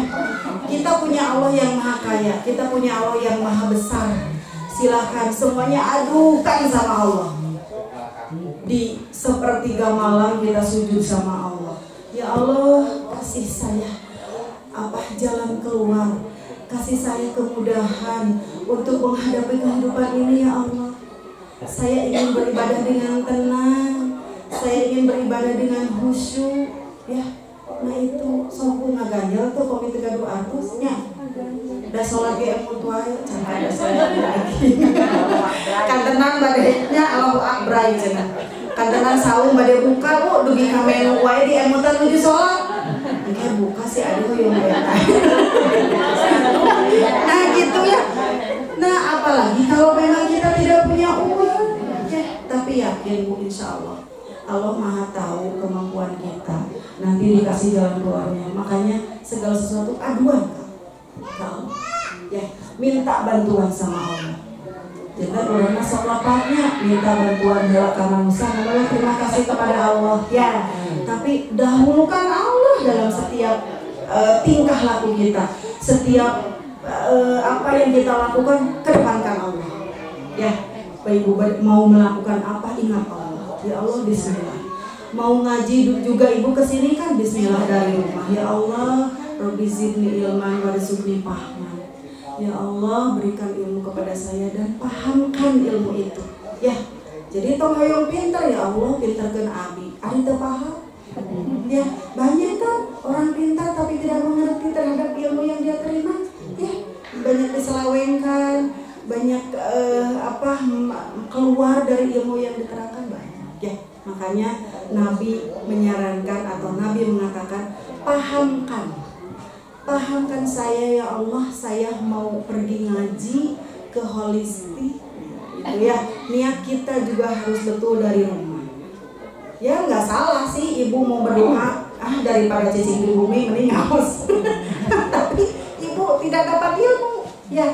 Kita punya Allah yang maha kaya, kita punya Allah yang maha besar. Silahkan semuanya adukan sama Allah. Di sepertiga malam kita sujud sama Allah. Ya Allah, kasih saya jalan keluar, kasih saya kemudahan untuk menghadapi kehidupan ini, ya Allah. Saya ingin beribadah dengan tenang, saya ingin beribadah dengan khusyuk, ya. Nah itu sombong ngaganjel tuh komite gaduh atusnya. Da sholat ge emut wae can saya lagi. Kantenan badenya Allahu Akbar cenah. Kantenan saung bade buka, Bu, dugi ka menu wae di emutan nuju sholat. Engke buka si adi hoyong eta. Nah gitu ya. Nah apalagi kalau memang kita tidak punya uang, ya, tapi yakin, Bu, insyaallah Allah maha tahu kemampuan kita. Nanti dikasih jalan keluarnya. Makanya segala sesuatu aduan ke Allah. Ya, minta bantuan sama Allah. Jangan orangnya sok lapaknya minta bantuan heula ka manusia, namanya terima kasih kepada Allah. Ya, tapi dahulukan Allah dalam setiap tingkah laku kita. Setiap apa yang kita lakukan, kedepankan Allah. Ya, Bapak Ibu mau melakukan apa, ingat Allah. Ya Allah, bismillah. Mau ngaji juga Ibu kesini kan bismillah dari rumah. Ya Allah, Rabbi zidni ilman warzuqni fahman. Ya Allah, berikan ilmu kepada saya dan pahamkan ilmu itu. Ya, jadi tong hoyong pintar, ya Allah, pintarkeun abi. Ari teu paham. Ya, banyak kan orang pintar tapi tidak mengerti terhadap ilmu yang dia terima. Ya, banyak diselewengkan, banyak keluar dari ilmu yang diterangkan banyak. Ya, makanya Nabi menyarankan atau Nabi mengatakan, pahamkan saya, ya Allah, saya mau pergi ngaji ke holistik. Itu ya, niat kita juga harus betul dari rumah. Ya nggak salah sih Ibu mau berdoa, daripada cicing di bumi mending haus. Tapi Ibu tidak dapat ilmu, ya.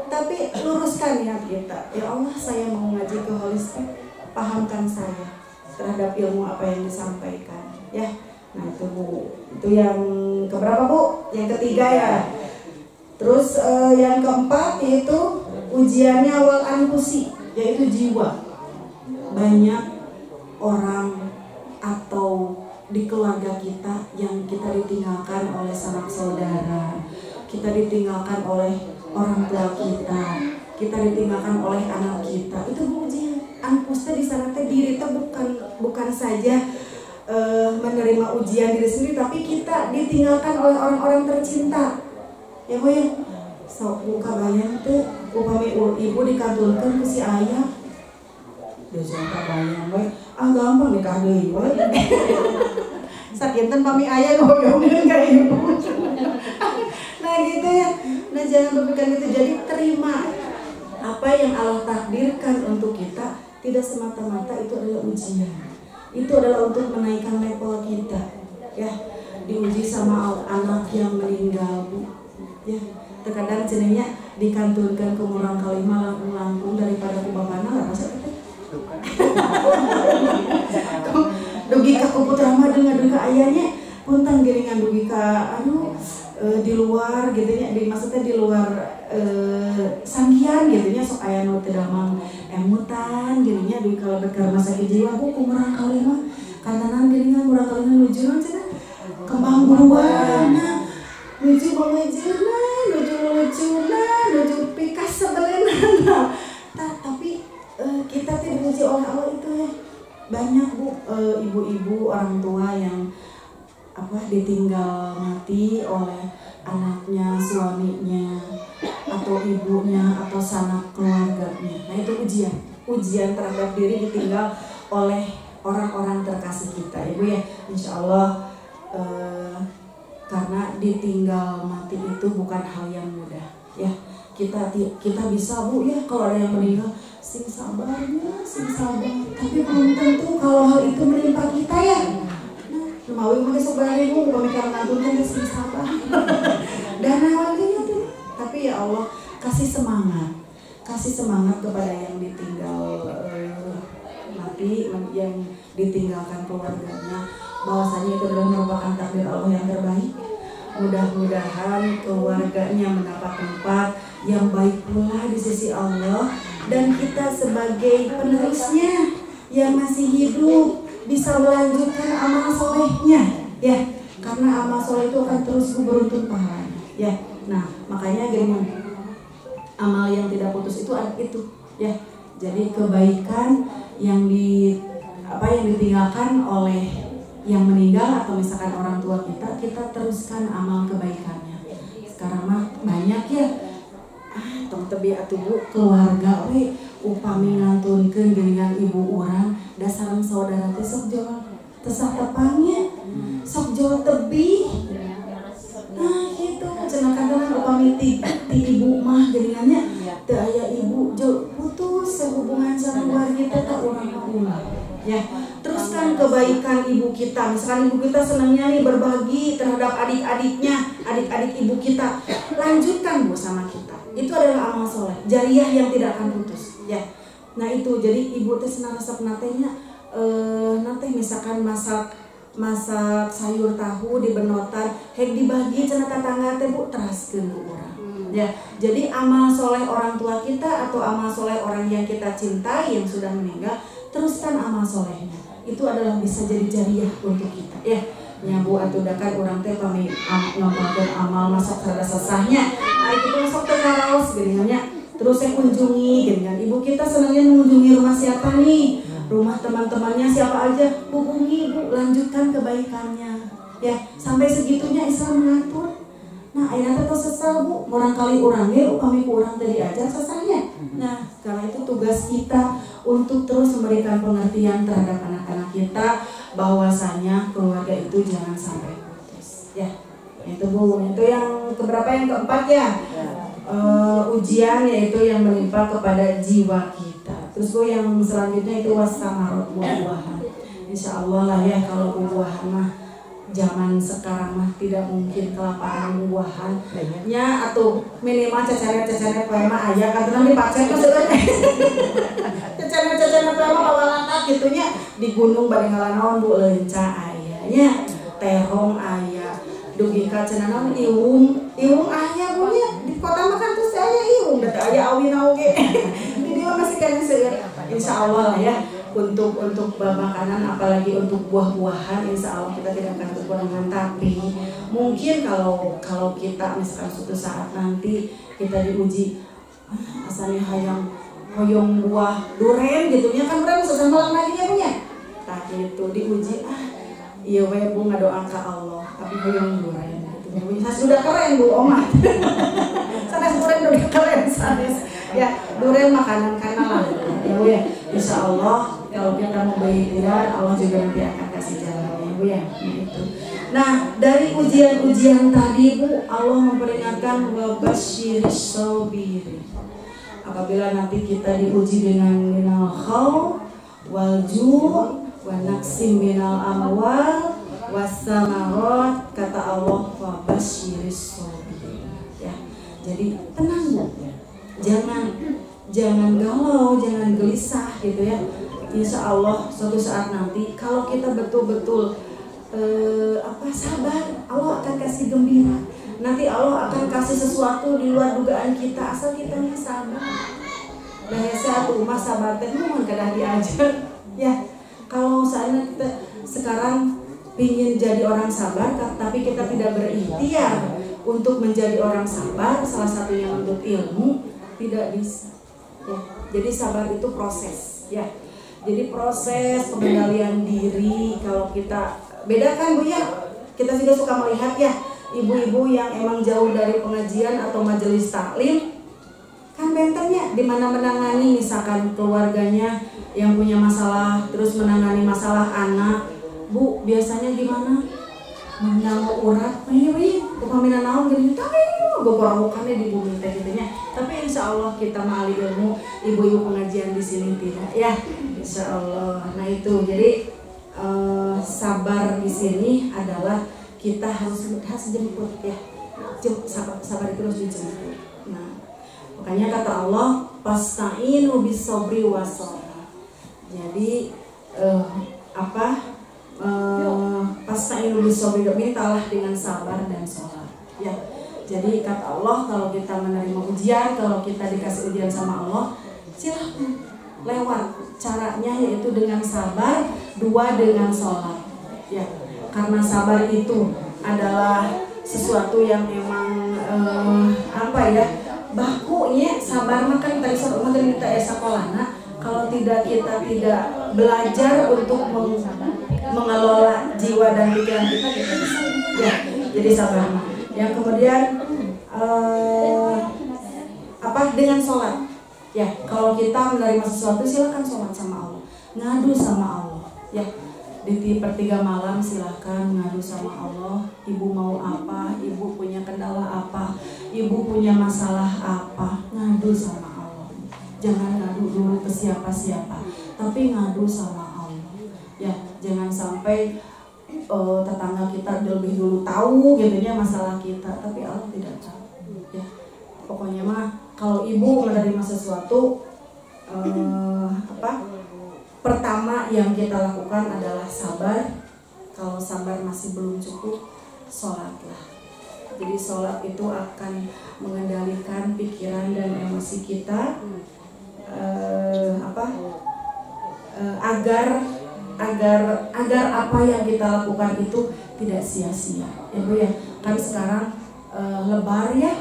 Tapi luruskan niat kita. Ya Allah, saya mau ngaji ke holistik, pahamkan saya terhadap ilmu apa yang disampaikan, ya. Nah itu, Bu, itu yang keberapa, Bu? Yang ketiga, ya. Terus yang keempat yaitu ujiannya wal anfusi, yaitu jiwa. Banyak orang atau di keluarga kita yang kita ditinggalkan oleh sanak saudara, kita ditinggalkan oleh orang tua kita ditinggalkan oleh anak kita. Itu ujian. Anfusnya di sana diri itu bukan saja menerima ujian diri sendiri, tapi kita ditinggalkan oleh orang-orang tercinta. Ya Bu, ya. Sok buka bayang tuh, upami ibu dikantunkan ke si ayah. Dia suka bayang, we. Gampang nikah deui we. Sakinten pami ayah ngoyongin ka ibu. Nah gitu ya. Nah jangan berpikir gitu. Jadi terima apa yang Allah takdirkan untuk kita. Tidak semata-mata itu adalah ujian. Itu adalah untuk menaikkan level kita, ya. Diuji sama anak yang meninggal, Bu, ya. Terkadang jenengnya dikantunkan ke murang kalima langkung daripada ku bapana lah masa itu. Dugi ka putra mah dengan ayahnya punten giringan dugi ka di luar gitu nya, maksudnya di luar sangkian gitu nya, sok aya nu teu damang emutan gitu nya dugi ka lebet ka rumah sakit jiwa, Bu, kumaha kalima kantanan giringan murang kalima nuju cenah. kembang buruan, nuju bangejena, nuju pikas sebenarnya. Tapi kita tidak diuji oleh Allah itu ya. Banyak Bu, ibu-ibu orang tua yang ditinggal mati oleh anaknya, suaminya, atau ibunya, atau sanak keluarganya. Nah itu ujian terhadap diri ditinggal oleh orang-orang terkasih kita, Ibu ya. Insya Allah karena ditinggal mati itu bukan hal yang mudah ya. Kita bisa Bu ya, kalau ada yang meninggal sing sabar. Tapi belum tentu kalau hal itu menimpa kita ya. Mau pakai sabar Ibu, pemikiran nanggung kan sing sabar. Dan awalnya tuh. Tapi ya Allah kasih semangat kepada yang ditinggal mati, yang ditinggalkan keluarganya, bahwasanya itu adalah merupakan takdir Allah yang terbaik. Mudah-mudahan keluarganya mendapat tempat yang baik pula di sisi Allah, dan kita sebagai penerusnya yang masih hidup bisa melanjutkan amal solehnya ya, karena amal soleh itu akan terus beruntun pahalanya ya. Nah makanya gini, amal yang tidak putus itu ya. Jadi kebaikan yang ditinggalkan oleh yang meninggal atau misalkan orang tua kita teruskan amal kebaikannya. Sekarang mah banyak ya, tong tebi atuh Bu, keluarga upami ngantunkeun dengan ibu orang da sareng saudara teh sok jual tesah tepangnya, sok jual tebi. Nah gitu, cenah kadang upami ti ibu mah geuningannya teu aya ibu jo putus hubungan sareng keluarga kita tak urang ulah ya. Teruskan kebaikan ibu kita. Misalkan ibu kita senangnya nih berbagi terhadap adik-adiknya, adik-adik ibu kita, lanjutkan Bu sama kita. Itu adalah amal soleh, jariah yang tidak akan putus ya. Nah itu, jadi ibu teh senang resep natenya, misalkan masak sayur tahu di benotan, hek dibagi cenah tetangga teh Bu, teraskeun Bu urang. Ya, jadi amal soleh orang tua kita atau amal soleh orang yang kita cintai yang sudah meninggal, teruskan amal solehnya. Itu adalah bisa jadi jariah untuk kita ya. Ya Bu atuh dakan urang teh pami ngamalkeun amal masak sarada sesahnya. Ari kitu masuk teh karaos geuningannya. Terus saya kunjungi geuningan ibu kita senangnya mengunjungi rumah siapa nih? Rumah teman-temannya siapa aja, hubungi Bu, lanjutkan kebaikannya. Ya, sampai segitunya Islam mengatur. Nah, ayeuna teh sesal Bu, barangkali urang ge upami ku urang teh diajar sesahnya. Nah, karena itu tugas kita untuk terus memberikan pengertian terhadap anak-anak kita bahwasanya keluarga itu jangan sampai putus. Ya, itu Bu, itu yang keberapa, yang keempat ya. Ujian yaitu yang menimpa kepada jiwa kita. Terus Bu yang selanjutnya itu wasamarot, buah-buahan. Insya Allah lah ya, kalau buah-buahan mah zaman sekarang mah tidak mungkin kelaparan buahan nya atau minimal ceceret poe mah aya karena di pacet mah sebenarnya ceceret poe mah awalana gitunya di gunung bari ngalanaon Bu, leunca aya nya, terong aya, dugi ka cenah naon iung aya Bu nya. Di kota mah kan terus aya iung, da aya awina oge di dieu masih kana seueur. Insyaallah ya, untuk makanan apalagi untuk buah-buahan insya Allah kita tidak akan kekurangan. Tapi mungkin kalau kita misalkan suatu saat nanti kita diuji asalnya hoyong buah duren gitunya kan duren susah malang lagi punya. Tapi itu diuji iya we Bu ngadoa ka Allah tapi hoyong duren gitu. Sudah keren Bu Oma. Sanes duren udah keren sanes. Ya, duren makanan karena lah. Ya, insya Allah kalau kita mau berikhtiar, Allah juga nanti akan kasih jalannya, Bu ya. Gitu. Nah, dari ujian-ujian tadi Bu, Allah memperingatkan wabasyiris sabirin. Apabila nanti kita diuji dengan minal khauf wal ju' wa naqsim minal amwal wasamarat, kata Allah wabasyiris sabirin. Ya. Jadi tenang Bu. Jangan galau, jangan gelisah gitu ya. Insya Allah suatu saat nanti kalau kita betul-betul sabar, Allah akan kasih gembira. Nanti Allah akan kasih sesuatu di luar dugaan kita asal kita nih sabar. Dan ya satu rumah sabar teh mohon kedah diajar. Ya, kalau misalnya kita sekarang pingin jadi orang sabar, tapi kita tidak berikhtiar untuk menjadi orang sabar, salah satunya menuntut ilmu, tidak bisa. Ya, jadi sabar itu proses, ya. Jadi proses pengendalian diri. Kalau kita bedakan Bu ya, kita juga suka melihat ya ibu-ibu yang emang jauh dari pengajian atau majelis taklim, kan bentennya di mana menangani misalkan keluarganya yang punya masalah, terus menangani masalah anak. Bu, biasanya gimana? Menanggung urat, ini upamina naon gini, tapi gogorokannya di bumi teh gitunya. Tapi insya Allah kita mah ahli ilmu, ibu-ibu pengajian di sini tidak, ya, insya Allah. Nah itu, jadi sabar di sini adalah kita harus jemput ya, sabar itu harus dijemput. Nah, makanya kata Allah, pasta'inu bis-sabri was-shalah. Jadi pasta'inu bis-sabri, mintalah dengan sabar dan sholat. Ya, jadi kata Allah kalau kita menerima ujian, kalau kita dikasih ujian sama Allah, silahkan lewat. Caranya yaitu dengan sabar, dua dengan sholat. Ya, karena sabar itu adalah sesuatu yang emang bakunya sabar makan tadi soal kita sekolahna. Kalau kita tidak belajar untuk mengelola jiwa dan pikiran kita bisa. Ya, jadi sabar. Yang kemudian dengan sholat. Ya, kalau kita menerima sesuatu silakan sholat sama Allah, ngadu sama Allah. Ya, di sepertiga malam silahkan ngadu sama Allah. Ibu mau apa? Ibu punya kendala apa? Ibu punya masalah apa? Ngadu sama Allah. Jangan ngadu dulu ke siapa-siapa, tapi ngadu sama Allah. Ya, jangan sampai tetangga kita lebih dulu tahu gitunya masalah kita, tapi Allah tidak tahu. Ya, pokoknya mah kalau ibu menerima sesuatu, pertama yang kita lakukan adalah sabar. Kalau sabar masih belum cukup, sholatlah. Jadi sholat itu akan mengendalikan pikiran dan emosi kita, agar apa yang kita lakukan itu tidak sia-sia. Ya Bu ya, kan sekarang lebar ya.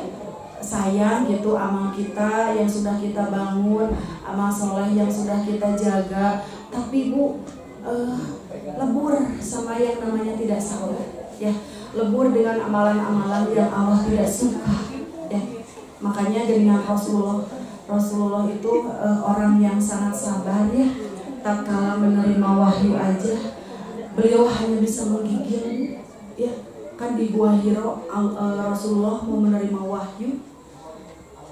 Sayang gitu amal kita yang sudah kita bangun, amal soleh yang sudah kita jaga, tapi Bu lebur sama yang namanya tidak sabar, ya, lebur dengan amalan-amalan yang Allah tidak suka, ya. Makanya dengan Rasulullah itu orang yang sangat sabar ya. Tak kala menerima wahyu aja, beliau hanya bisa menggigil, ya. Kan di Gua Hiro Rasulullah mau menerima wahyu,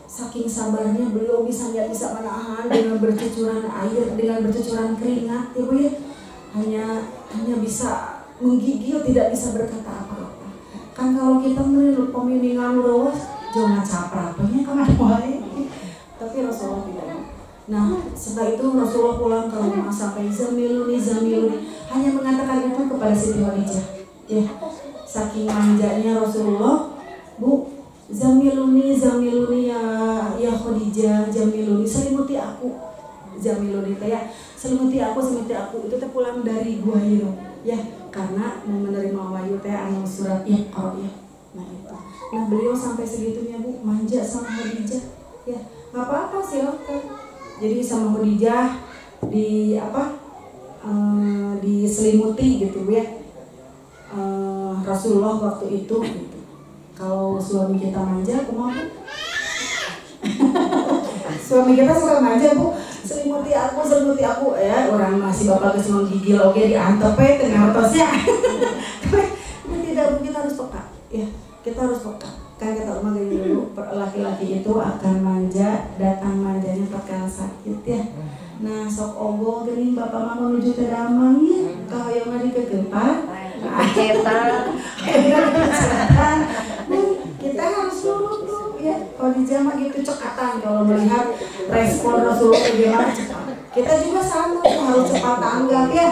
saking sabarnya beliau nggak bisa menahan dengan bercucuran air, dengan bercucuran keringat, ya Bu ya, hanya bisa menggigil, tidak bisa berkata apa-apa. Kan kalau kita melihat pemimpin luas, jangan caprapnya kan ada baik, tapi Rasulullah tidak. Nah, setelah itu Rasulullah pulang ke rumah sampai zamiluni, hanya mengatakan itu kepada Siti Khadijah. Ya, saking manjanya Rasulullah, Bu, zamiluni ya Khadijah, jamiluni, selimuti aku, jamiluni ya, selimuti aku itu teh pulang dari Gua Hiro, ya, karena mau menerima wahyu teh anu surat Iqra ya. Nah itu, nah beliau sampai segitunya Bu, manja sama Khadijah, ya, nggak apa-apa silakan. Jadi sama Khadijah diselimuti gitu ya. Rasulullah waktu itu gitu. Kalau suami kita manja, kumaha? Suami kita suka manja Bu, selimuti aku ya, orang masih bapak geus menggigil oke diantep tengah hartosnya. Tapi tidak, kita harus peka ya. Kita harus peka. Kan kata Umar gini dulu, laki-laki itu akan manja, datang manjanya perkara sakit ya. Nah, sok ogo gini bapak mah menuju ke damang ya. Kalau yang mah dikegepan, kita harus nurut tuh ya. Kalau di zaman gitu cekatan, kalau melihat respon Rasulullah bagaimana cepat. Kita juga sama harus cepat tanggap ya.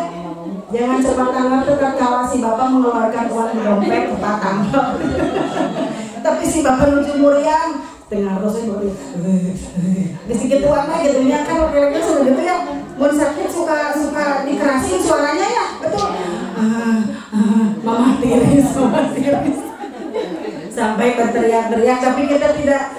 Jangan cepat tanggap tuh kalau si bapak mengeluarkan uang di dompet cepat tanggap. Tapi si bapak nuju muriang tengah Rasulullah di sedikit uangnya gitu ya, kan laki-laki sudah gitu ya, mau sakit suka dikerasin suaranya ya, betul. mama tiris sampai berteriak-teriak, tapi kita tidak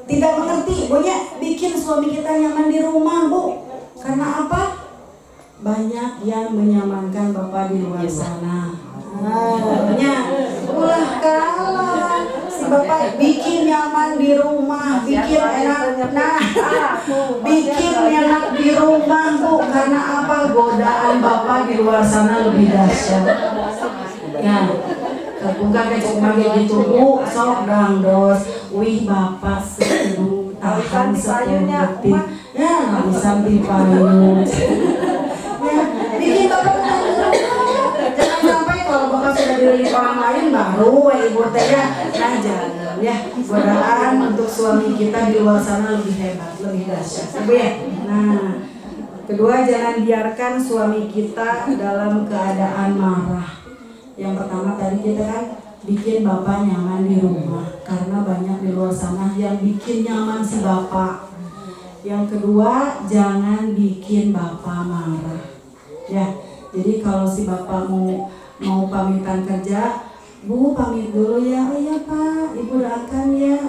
tidak mengerti. Bu ya, bikin suami kita nyaman di rumah, Bu. Karena apa? Banyak yang menyamankan Bapak di luar sana. Ulah kalah si Bapak bikin nyaman di rumah, bikin enak, bikin enak di rumah, Bu. Karena apa? Godaan Bapak di luar sana lebih dahsyat. Ya, bukan kayak gitu, Bu. Sok dangdos, wih Bapak seteru tahan 10 detik. Ya, nggak bisa dipayung. Ya, bikin Bapak jangan sampai kalau Bapak sudah dililit orang lain baru ibu teh nah jangan ya. Godaan untuk suami kita di luar sana lebih hebat, lebih dahsyat, Bu ya. Nah, kedua, jangan biarkan suami kita dalam keadaan marah. Yang pertama tadi kita kan bikin Bapak nyaman di rumah, karena banyak di luar sana yang bikin nyaman si Bapak. Yang kedua, jangan bikin Bapak marah. Ya, jadi kalau si Bapak mau pamitan kerja, Bu pamit dulu ya. Oh iya Pak, Ibu doakan ya.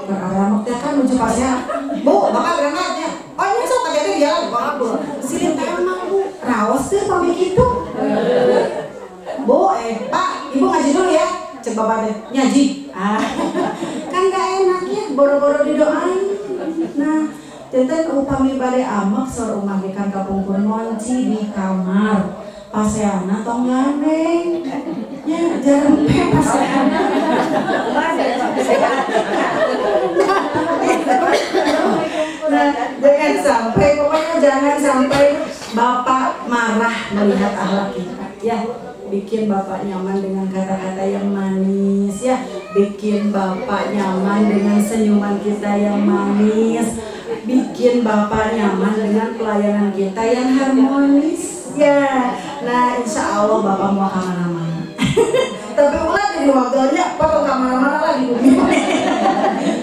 Beralamat ya kan lucu pasnya. Bu, Bapak berangkat ya. Oh ini sok kerjanya di jalan. Wah Bu, silih emang Bu. Raos tuh pamit gitu. Bu, Pak, Ibu ngaji dulu ya. Cek Bapak deh, nyaji. Kan gak enak ya, boro-boro didoain. Nah, teten upami bade amak sor umagikan kapungkur ngonci di kamar. Paseana tong gandeng. Ya, jarang paseana. Nah, jangan sampai, pokoknya jangan sampai Bapak marah melihat akhlak kita. Ya, bikin Bapak nyaman dengan kata-kata yang manis ya, bikin Bapak nyaman dengan senyuman kita yang manis, bikin Bapak nyaman dengan pelayanan kita yang harmonis ya. Nah, insya Allah Bapak mau kemana-mana. Tapi ulah jadi waktunya potong kemana-mana lagi bumi.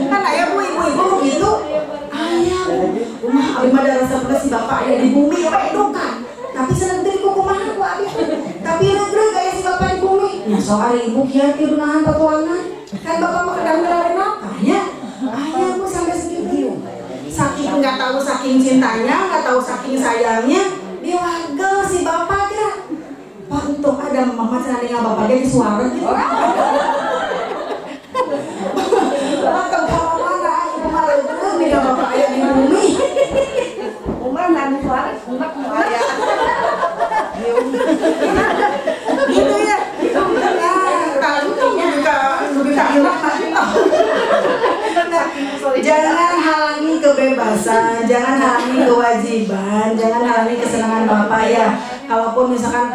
Kan ayah Bu, ibu-ibu begitu. Ayah Bu, rumah abis ada rasa pedas si Bapak ada di bumi ya Pak kan. Tapi senang dari kukumahan Bu abis. Tapi reg-reg kayak si Bapak di bumi. Ya so hari ibu kian tidur nahan patuangan. Kan Bapak mau kedang-kedang apa ya? Ayah Bu sampai segitu. Saking nggak tahu saking cintanya, nggak tahu saking sayangnya, dia warga si Bapak kira. Pak untuk ada mama senang dengan Bapak dia di suara gitu. Atau kalau mana ibu malah itu dengan Bapak ayah di bumi. Umar nanti suara, umar ayah. Gitu ya. Kalau juga jangan halangi kebebasan, jangan halangi kewajiban, jangan halangi kesenangan Bapak ya. Kalaupun misalkan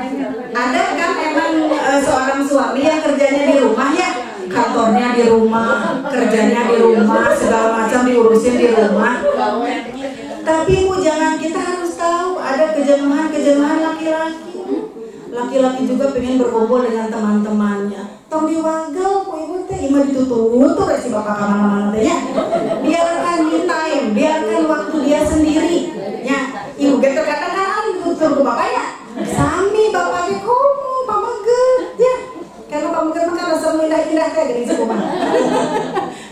ada kan emang seorang suami yang kerjanya di rumah ya, kantornya di rumah, kerjanya di rumah, segala macam diurusin di rumah. Tapi Bu, jangan, kita harus tahu ada kejenuhan laki-laki. Laki-laki juga pengen berkumpul dengan teman-temannya. Tong diwagel, Bu Ibu teh ima ditutup si Bapak kemana-mana teh ya. Biarkan me time, biarkan waktu dia sendiri. Ya, Ibu ge terkadang ditutur ke Bapak ya. Sami Bapak ge komo pamageut ya. Karena pamageut mah kan rasa indah-indah teh geuning si kumaha.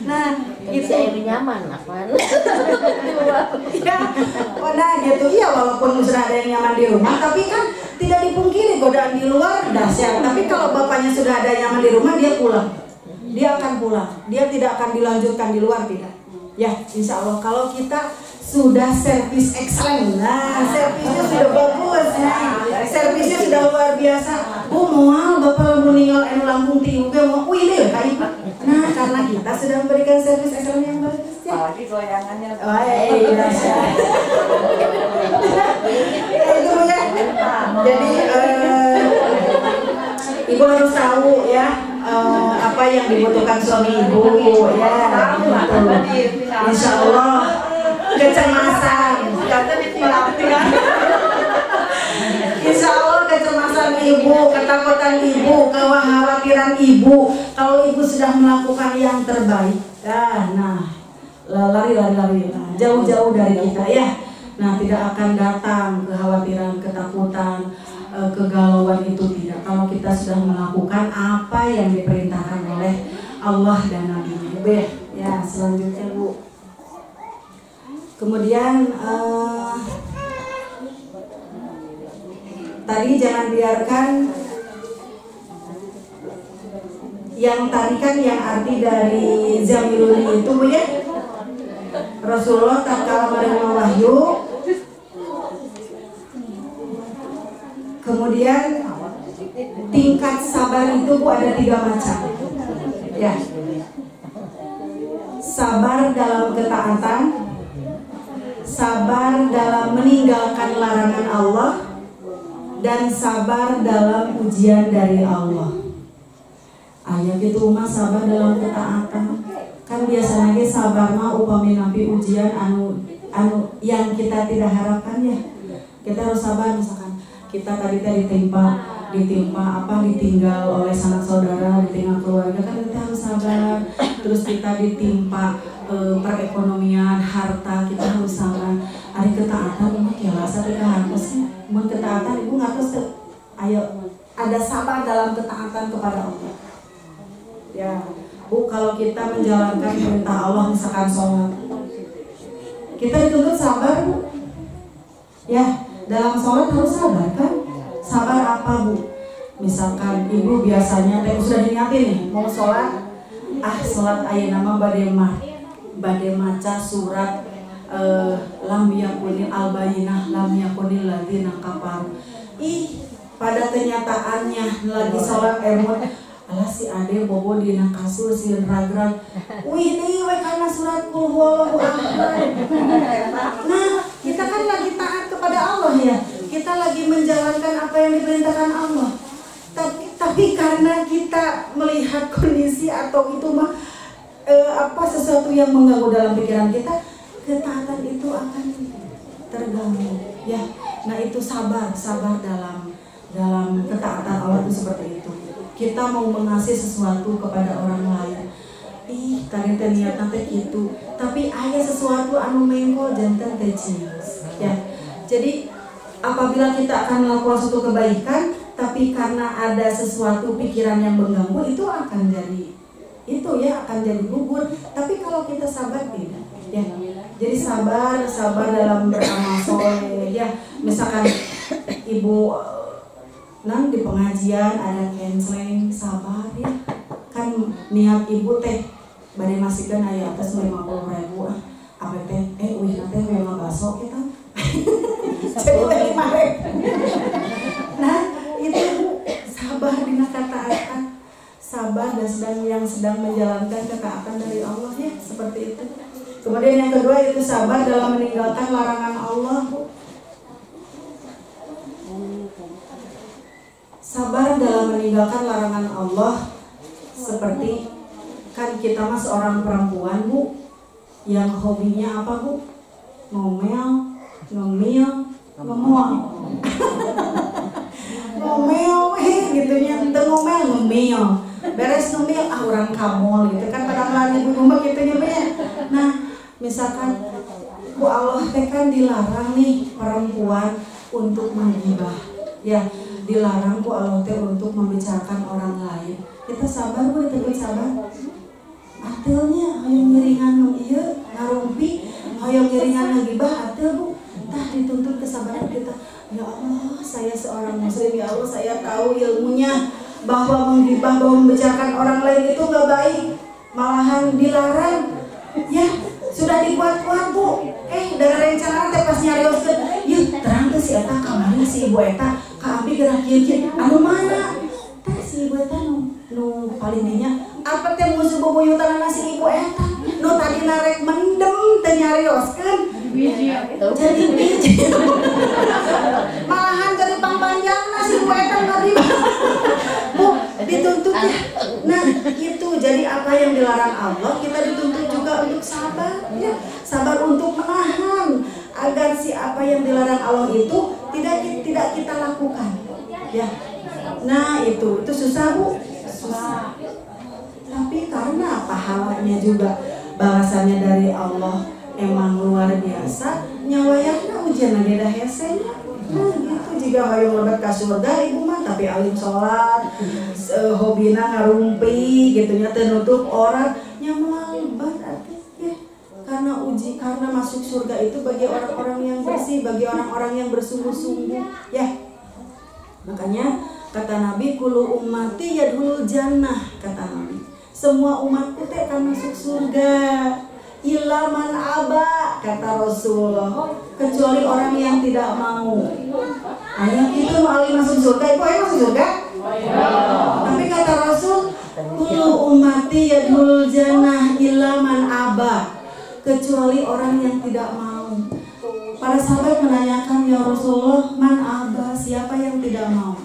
Nah, itu lebih nyaman apa? Ya, nah gitu ya, walaupun sudah ada yang nyaman di rumah, tapi kan tidak dipungkiri godaan di luar dahsyat. Tapi kalau bapaknya sudah ada nyaman di rumah, dia pulang, dia akan pulang, dia tidak akan dilanjutkan di luar, tidak. Ya, insya Allah kalau kita sudah servis excellent, nah servisnya sudah bagus, nah servisnya sudah luar biasa. Oh mau Bapak meninggal anu Lampung tiuge mau wih kayak. Nah karena kita sudah memberikan servis excellent yang bagus ya. Apalagi goyangannya. Oh iya. Itu ya. Jadi Ibu harus tahu ya apa yang dibutuhkan suami Ibu ya. Insya Allah kecemasan. Insya Allah kecemasan Ibu, ketakutan Ibu, kekhawatiran Ibu. Kalau Ibu sudah melakukan yang terbaik, nah lari, jauh-jauh dari kita ya. Nah, tidak akan datang kekhawatiran, ketakutan, kegalauan itu tidak. Kalau kita sudah melakukan apa yang diperintahkan oleh Allah dan Nabi-Nya. Bu ya, selanjutnya Bu. Kemudian tadi jangan biarkan yang tadi kan yang arti dari Zamiluni itu Bu ya. Rasulullah tatkala menerima wahyu, kemudian tingkat sabar itu Bu ada 3 macam. Ya. Sabar dalam ketaatan, sabar dalam meninggalkan larangan Allah, dan sabar dalam ujian dari Allah. Ayat itu mah sabar dalam ketaatan. Kan biasanya sabar mah upami nabi ujian anu yang kita tidak harapkan ya. Kita harus sabar, misalkan kita tadi ditinggal oleh sanak saudara, ditinggal keluarga, kan kita harus sabar. Terus kita ditimpa perekonomian, harta, kita harus sabar. Ada ketaatan mah kira kita harus mun ketaatan ibu ngatos ayo ada sabar dalam ketaatan kepada Allah. Ya, Bu, kalau kita menjalankan perintah Allah, misalkan sholat, kita dituntut sabar, Bu. Ya, dalam sholat harus sabar kan? Sabar apa, Bu? Misalkan ibu biasanya sudah diniatin nih mau sholat, sholat ayeuna nama bade maca surat lam yakunil albayinah lam yakunil ladzina kafaru. Pada kenyataannya lagi sholat emot, alah si ade bobo dina kasur si ragrag. Wih ini karena surat qul huwallahu ahad. Nah, kita kan lagi taat kepada Allah ya. Kita lagi menjalankan apa yang diperintahkan Allah. Tapi karena kita melihat kondisi atau itu mah sesuatu yang mengganggu dalam pikiran kita, ketaatan itu akan terganggu. Ya. Nah, itu sabar dalam ketaatan Allah itu seperti itu. Kita mau mengasih sesuatu kepada orang lain, tadi niatan teh gitu, tapi ada sesuatu anu mengko jantan teh cius. Ya, jadi apabila kita akan melakukan suatu kebaikan, tapi karena ada sesuatu pikiran yang mengganggu, itu akan jadi akan jadi gugur. Tapi kalau kita sabar tidak, ya. Jadi sabar dalam beramal soleh. Ya, misalkan ibu di pengajian ada canceling, sabar ya. Kan niat ibu teh bade masihkan aya atas 50.000 apa teh wih teh memang baso kita. Jadi lagi marek. Nah, itu sabar dina ketaatan. Sabar dan yang sedang menjalankan ketaatan dari Allah ya, seperti itu. Kemudian yang kedua itu sabar dalam meninggalkan larangan Allah. Sabar dalam meninggalkan larangan Allah, seperti kan kita mah seorang perempuan Bu, yang hobinya apa Bu? Ngomel, ngemil, ngomong. Ngomel gitunya, ente ngomel, ngemil. Beres ngemil, orang kamol gitu kan, pada ngelani ibu rumah gitunya Bu ya. Nah, misalkan Bu Allah teh kan dilarang nih perempuan untuk menghibah. Ya, dilarang ku Allah teh untuk membicarakan orang lain. Kita sabar Bu, ditegur sabar. Atelnya hayang ngiringan nu ieu ngarumpi, hayang ngiringan ngibah atel Bu. Tah dituntut kesabaran kita. Ya Allah, saya seorang muslim, ya Allah saya tahu ilmunya bahwa menggibah, bahwa membicarakan orang lain itu gak baik, malahan dilarang. Ya, sudah dibuat-buat Bu. Dari rencana teh pas nyarioskeun, yeuh terang teh si eta kamari si ibu eta ka abdi gerak kieu anu mana? Teh si ibu eta nu paling dinya apa teh musuh bebuyutan si ibu eta nu tadi narek mendem teh nyarioskeun jadi biji. Malahan jadi pangpanjangna si ibu eta ngari. Bu, dituntut ya. Nah, itu jadi apa yang dilarang Allah, kita dituntut juga untuk sabar ya. Sabar untuk menahan agar si apa yang dilarang Allah itu tidak kita lakukan. Ya. Nah, itu susah Bu. Susah. Tapi karena pahalanya juga balasannya dari Allah emang luar biasa, nyawayahna ujian lagi dah hese. Nah gitu jika hayang lebet ka surga ibu mah tapi alim sholat, hobina ngarumpi gitu nya teu nutup orang nya moal lebat atuh ya. Karena masuk surga itu bagi orang-orang yang bersih, bagi orang-orang yang bersungguh-sungguh ya. Makanya kata Nabi kullu ummati yadkhulul jannah, kata Nabi. Semua umatku teh akan masuk surga. Illa man aba, kata Rasulullah, kecuali orang yang tidak mau. Ayat itu mau masuk surga, ibu ayat masuk surga? Tapi kata Rasul, kullu ummati yadkhulul jannah illa man aba, kecuali orang yang tidak mau. Para sahabat menanyakan, ya Rasulullah, man aba, siapa yang tidak mau?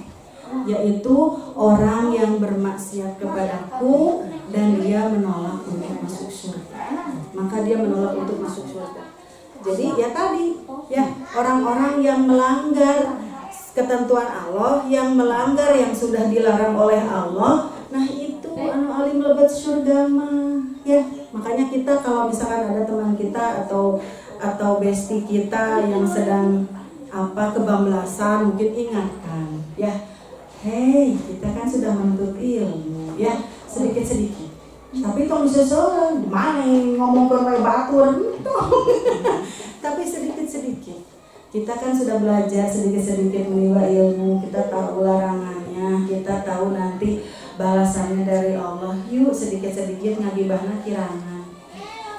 Yaitu orang yang bermaksiat kepadaku dan dia menolak untuk masuk surga. Maka dia menolak untuk masuk surga. Jadi ya tadi ya, orang-orang yang melanggar ketentuan Allah, yang melanggar yang sudah dilarang oleh Allah, nah itu anu alim lebet surga mah ya. Makanya kita kalau misalkan ada teman kita atau bestie kita yang sedang kebablasan, mungkin ingatkan ya, hei kita kan sudah menuntut ilmu ya, sedikit-sedikit. Tapi tong seseorang mana ngomong ke batur tapi sedikit-sedikit. Kita kan sudah belajar sedikit-sedikit menimba ilmu, kita tahu larangannya, kita tahu nanti balasannya dari Allah. Yuk sedikit-sedikit ngagibahna kirangan.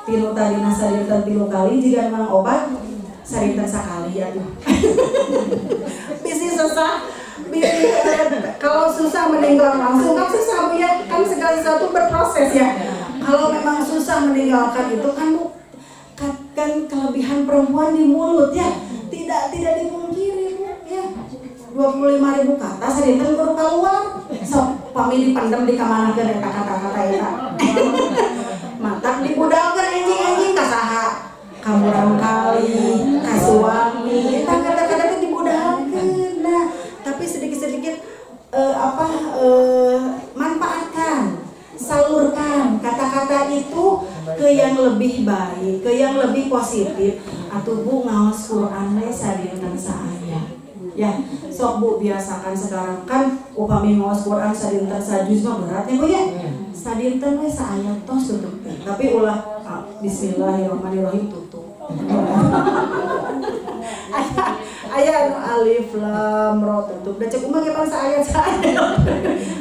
Tilu tadina sarinten 3 kali jika memang obat sarinten sakali aduh. Bisnis susah. Kalau susah meninggal langsung kan susah ya, kan segala sesuatu berproses ya. Kalau memang susah meninggalkan itu kan kelebihan perempuan di mulut ya, tidak dipungkiri Bu ya. 25.000 kata sadinten baru keluar. Sok pami dipendem di kamanakeun eta kata-kata eta. Matak dibudalkeun anjing-anjing ka saha? Ka murang kali, ka suami. Eta kata-kata teh dibudalkeun. Nah, tapi sedikit-sedikit manfaatkan, salurkan kata-kata itu ke yang lebih baik, ke yang lebih positif. Atuh Bu ngaos Quran we sadinten saaya. Ya, sok Bu biasakan sekarang kan upami ngaos Quran sadinten sajuz mah berat ya Bu ya. Sadinten we saaya tos tutup. Tapi ulah bismillahirrahmanirrahim tutup. Ayat alif lam ra tutup da cek umah ge paling saayat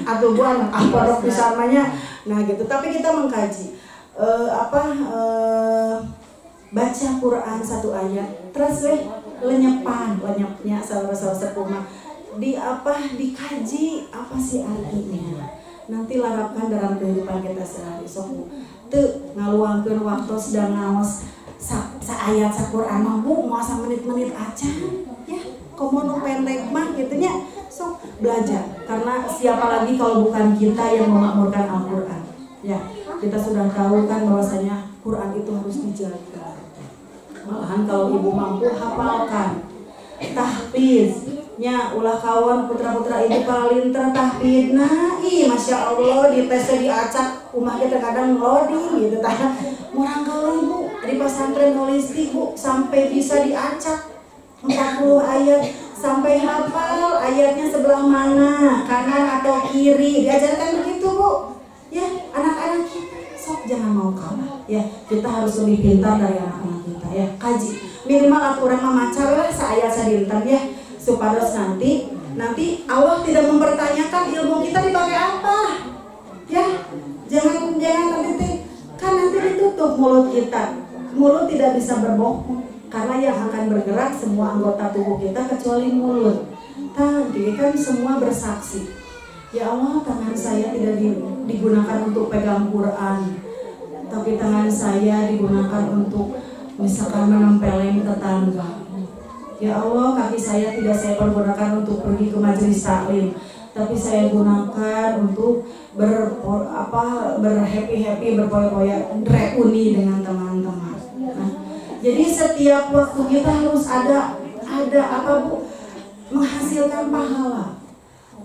atuh Bu anak pondok pisannya. Nah gitu, tapi kita mengkaji baca Quran 1 ayat terus lenyapnya salah sepuh mah dikaji apa sih artinya, nanti larapkan dalam kehidupan kita sehari. Sok teu ngaluangkeun waktu sedang ngaos saayat Quran mah Bu mau menit-menit aja ya, komo pendek mah gitu nya. Sok belajar, karena siapa lagi kalau bukan kita yang memakmurkan Al-Quran ya. Kita sudah tahu kan bahwasanya Quran itu harus dijaga. Malahan kalau ibu mampu hafalkan, tahfiznya ulah kawan putra-putra ibu palinter tahfiz. Nah masya Allah di tesnya diacak umah kita kadang loading gitu tah. Murang kalau ibu di pesantren holistik Bu sampai bisa diacak 40 ayat sampai hafal ayatnya sebelah mana, kanan atau kiri, diajarkan begitu Bu ya. Anak-anak kita sok jangan mau kalah ya, kita harus lebih pintar dari anak-anak kita ya. Kaji minimal aturan mamacar lah saayat sadinten ya, supados nanti Allah tidak mempertanyakan ilmu kita dipakai apa ya. Jangan nanti kan nanti ditutup mulut kita, mulut tidak bisa berbohong. Karena yang akan bergerak semua anggota tubuh kita kecuali mulut. Tadi kan semua bersaksi. Ya Allah, tangan saya tidak digunakan untuk pegang Quran, tapi tangan saya digunakan untuk misalkan menempelin tetangga. Ya Allah, kaki saya tidak saya pergunakan untuk pergi ke majelis taklim, tapi saya gunakan untuk berhappy berpoya-poya, reuni dengan teman-teman. Nah, jadi setiap waktu kita harus ada Bu, menghasilkan pahala,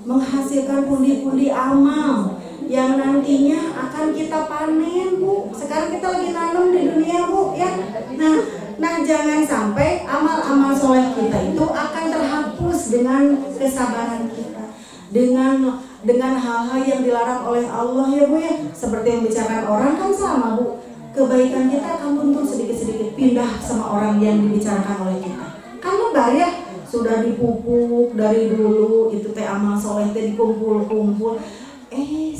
menghasilkan pundi-pundi amal yang nantinya akan kita panen Bu. Sekarang kita lagi nanam di dunia Bu ya. Nah Nah, jangan sampai amal-amal soleh kita itu akan terhapus dengan kesabaran kita, dengan hal-hal yang dilarang oleh Allah ya Bu ya. Seperti yang bicarakan orang kan sama Bu, kebaikan kita akan tuntun sedikit-sedikit pindah sama orang yang dibicarakan oleh kita. Kan lebar ya, sudah dipupuk dari dulu itu teh amal soleh teh dikumpul-kumpul.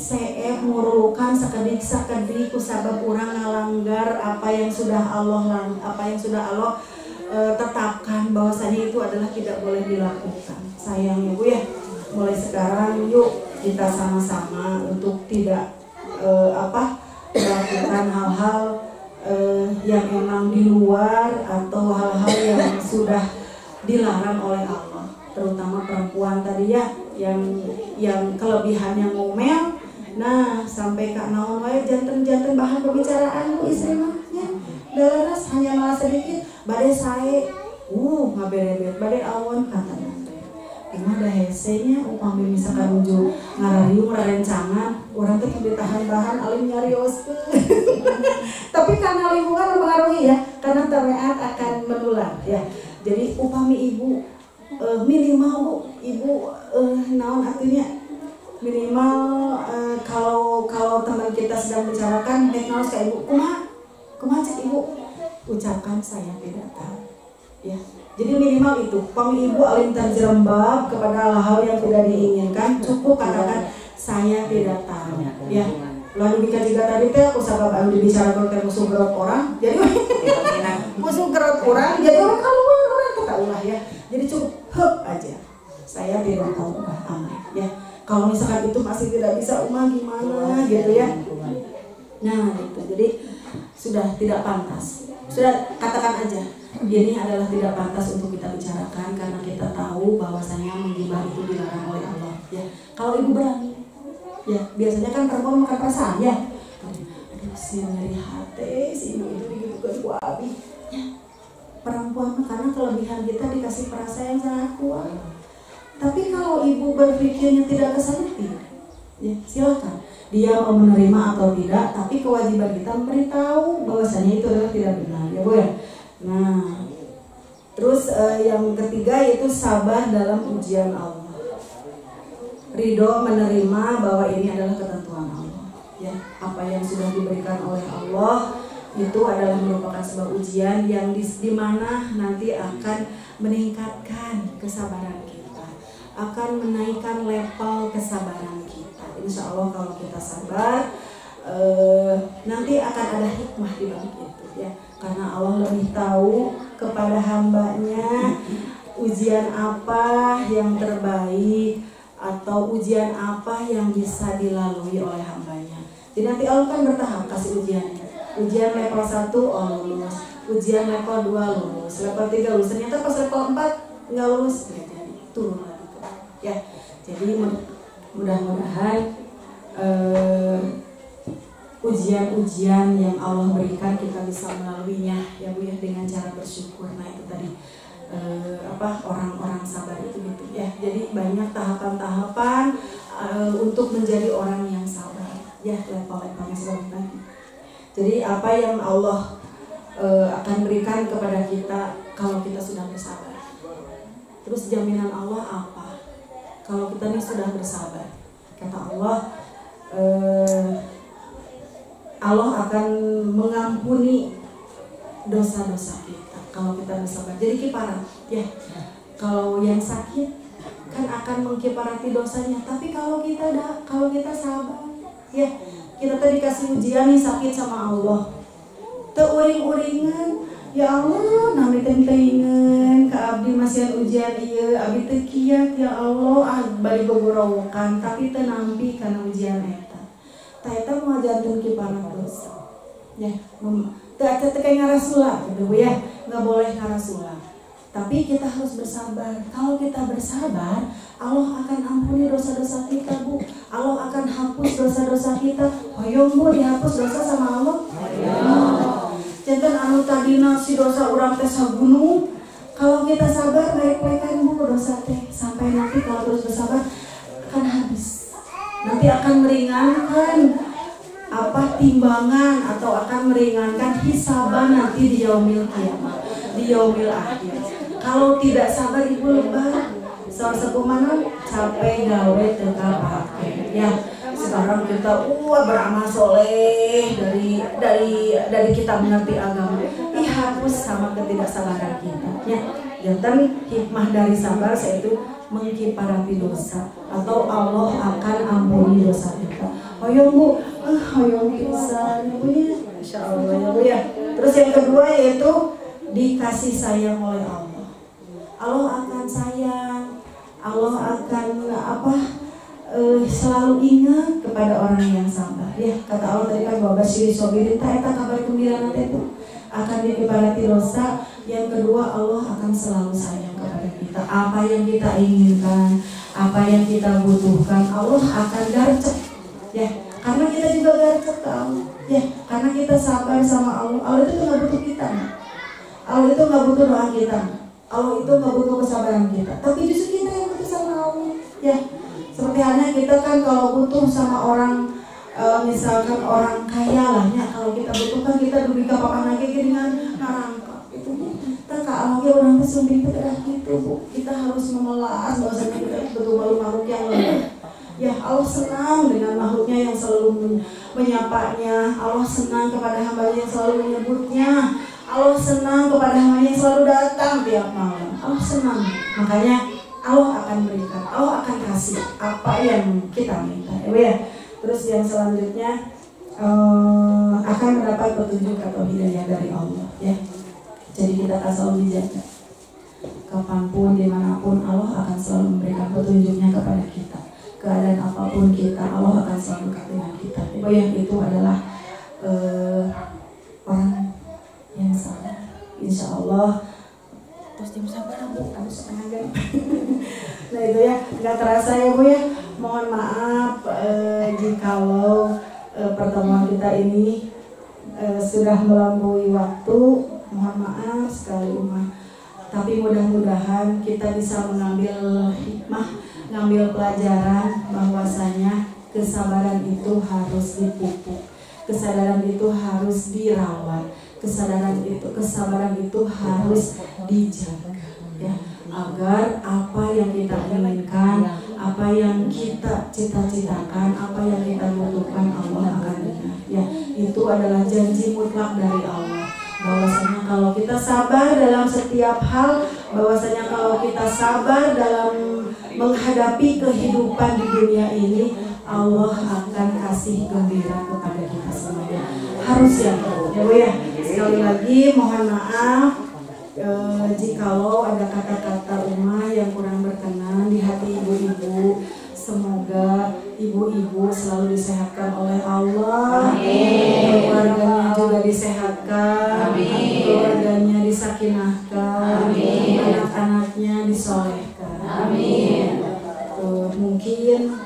Saya mengurungkan sekedik kusabab orang ngalanggar apa yang sudah Allah tetapkan bahwasanya itu adalah tidak boleh dilakukan. Sayang ya Bu ya, mulai sekarang yuk kita sama-sama untuk tidak melakukan hal-hal yang emang di luar atau hal-hal yang sudah dilarang oleh Allah, terutama perempuan tadi ya yang kelebihannya ngomel. Nah, sampai kak naon wae janten bahan pembicaraan Bu istri mah nya. Dalaras hanya malah sedikit bade sae. Ngaberebet bade awon katanya. Emang ada hesenya upami misalkan menuju ngarariung rencangan orang teh ditahan bahan alim nyarios. Tapi karena lingkungan mempengaruhi ya, karena tareat akan menular ya. Jadi upami ibu minimal Bu, ibu naon artinya minimal kalau teman kita sedang bicarakan harus ke ibu kumaha cek ibu, ucapkan saya tidak tahu ya. Jadi minimal itu pami ibu alim terjerembab kepada hal-hal yang tidak diinginkan, cukup katakan saya tidak tahu ya. Lalu bikin juga tadi teh aku sabab anu dibicarakan teh musuh gerot orang, jadi musuh gerot orang jadi orang keluar orang kita ulah ya. Jadi cukup aja saya tidak tahu aman ya. Kalau misalkan itu masih tidak bisa gimana gitu ya. Nah gitu, jadi sudah tidak pantas. Sudah katakan aja, ini adalah tidak pantas untuk kita bicarakan karena kita tahu bahwasanya menggibah itu dilarang oleh Allah ya. Kalau ibu berani ya, biasanya kan perempuan makan perasaan ya. Aduh si nyeri hati si ibu itu digitukan ku abi ya. Perempuan karena kelebihan kita dikasih perasaan yang sangat kuat. Tapi kalau ibu berpikirnya tidak kesana tidak ya, silakan dia mau menerima atau tidak, tapi kewajiban kita memberitahu bahwasanya itu adalah tidak benar ya Bu ya. Nah terus yang ketiga yaitu sabar dalam ujian Allah, ridho menerima bahwa ini adalah ketentuan Allah ya. Apa yang sudah diberikan oleh Allah itu adalah merupakan sebuah ujian yang dimana nanti akan meningkatkan kesabaran kita, akan menaikkan level kesabaran kita. Insya Allah kalau kita sabar nanti akan ada hikmah di balik itu ya, karena Allah lebih tahu kepada hambanya ujian apa yang terbaik atau ujian apa yang bisa dilalui oleh hambanya. Jadi nanti Allah kan bertahap kasih ujiannya. Ujian level 1 lulus, ujian level 2 lulus, level 3 lulus. Ternyata pas level 4 nggak lulus, ya jadi turun lagi ya. Jadi mudah-mudahan ujian-ujian yang Allah berikan kita bisa melaluinya ya Bu ya, dengan cara bersyukur. Nah itu tadi orang-orang sabar itu gitu ya. Jadi banyak tahapan-tahapan untuk menjadi orang yang sabar ya, level-levelnya seperti tadi. Jadi apa yang Allah akan berikan kepada kita kalau kita sudah bersabar. Terus jaminan Allah apa? Kalau kita ini sudah bersabar, kata Allah, Allah akan mengampuni dosa-dosa kita kalau kita bersabar. Jadi kiparat ya. Kalau yang sakit kan akan mengkiparati dosanya. Tapi kalau kita sabar ya, kita tadi dikasih ujian nih sakit sama Allah. Teuring-uringan, ya Allah, nami teuingan ka abdi masihan ujian ieu, abdi teu kiat ya Allah, bari gogorowokan tapi teu nampi kana ujian eta. Tah eta mah jantung kiparat dosa. Ya, teu kayak ngarasula gitu ya, enggak boleh ngarasula. Tapi kita harus bersabar. Kalau kita bersabar, Allah akan ampuni dosa-dosa kita Bu. Allah akan hapus dosa-dosa kita. Hoyong Bu dihapus dosa sama Allah. Jantan anu tadina si dosa urang teh sagunung. Kalau kita sabar baik-baikan Bu dosa teh. Sampai nanti kalau terus bersabar akan habis. Nanti akan meringankan timbangan atau akan meringankan hisaban nanti di yaumil kiamat. di yaumil akhir. Kalau tidak sabar ibu lebar. Salah satu mana capek gawe tengah pakai. Ya, sekarang kita beramal soleh dari kita mengerti agama. Dihapus sama ketidaksabaran kita. Ya, jantan hikmah dari sabar yaitu mengkifarati dosa atau Allah akan ampuni dosa kita. Hoyong bu, hoyong bisa bu ya, Insya Allah ya bu ya. Terus yang kedua yaitu dikasih sayang oleh Allah. Allah akan sayang, Allah akan selalu ingat kepada orang yang sabar. Ya kata Allah tadi kan bahwa basyiri sobirin tak eta kabar gembira nanti itu akan dikifarati dosa. Yang kedua Allah akan selalu sayang kepada kita. Apa yang kita inginkan, apa yang kita butuhkan, Allah akan garcep. Ya, karena kita juga garcep ke Allah. Ya, karena kita sabar sama Allah. Allah itu nggak butuh kita. Allah itu nggak butuh doa kita. Allah itu nggak butuh kesabaran kita. Tapi justru kita yang butuh sama Allah. Ya, seperti halnya kita kan kalau butuh sama orang, misalkan orang kaya lah ya, kalau kita butuhkan kita demi kapan lagi dengan narangka itu kita kalau orang kesumbi itu gitu bu, kita harus memelas bahwasanya kita betul makhluk yang lemah. Ya Allah senang dengan makhluknya yang selalu menyapanya. Allah senang kepada hamba yang selalu menyebutnya. Allah senang kepada hamba yang selalu datang tiap malam. Allah senang, makanya Allah akan berikan, Allah akan kasih apa yang kita minta. Ya. Terus yang selanjutnya akan mendapat petunjuk atau hidayah dari Allah. Ya. Jadi kita akan selalu dijaga. Kapanpun, dimanapun Allah akan selalu memberikan petunjuknya kepada kita. Keadaan apapun kita, Allah akan selalu dekat dengan kita. Yang itu adalah orang yang sabar. Insya Allah. Terus jam sabar bu, harus setengah jam. Nah itu ya, nggak terasa ya bu ya. Mohon maaf jikalau pertemuan kita ini sudah melampaui waktu. Mohon maaf sekali umat. Tapi mudah-mudahan kita bisa mengambil hikmah, ngambil pelajaran bahwasanya kesabaran itu harus dipupuk, kesadaran itu harus dirawat, kesabaran itu harus dijaga, ya, agar apa yang kita inginkan, apa yang kita cita-citakan, apa yang kita butuhkan Allah akan dengar. Ya, itu adalah janji mutlak dari Allah. Bahwasanya kalau kita sabar dalam setiap hal, bahwasanya kalau kita sabar dalam menghadapi kehidupan di dunia ini, Allah akan kasih gembira kepada kita semuanya. Harus ya Bu ya. Sekali lagi mohon maaf jikalau ada kata-kata Umah yang kurang berkenan di hati ibu-ibu. Semoga ibu-ibu selalu disehatkan oleh Allah. Amin. Keluarganya juga disehatkan. Amin. Keluarganya disakinahkan. Amin. Anak-anaknya disolehkan. Amin. Mungkin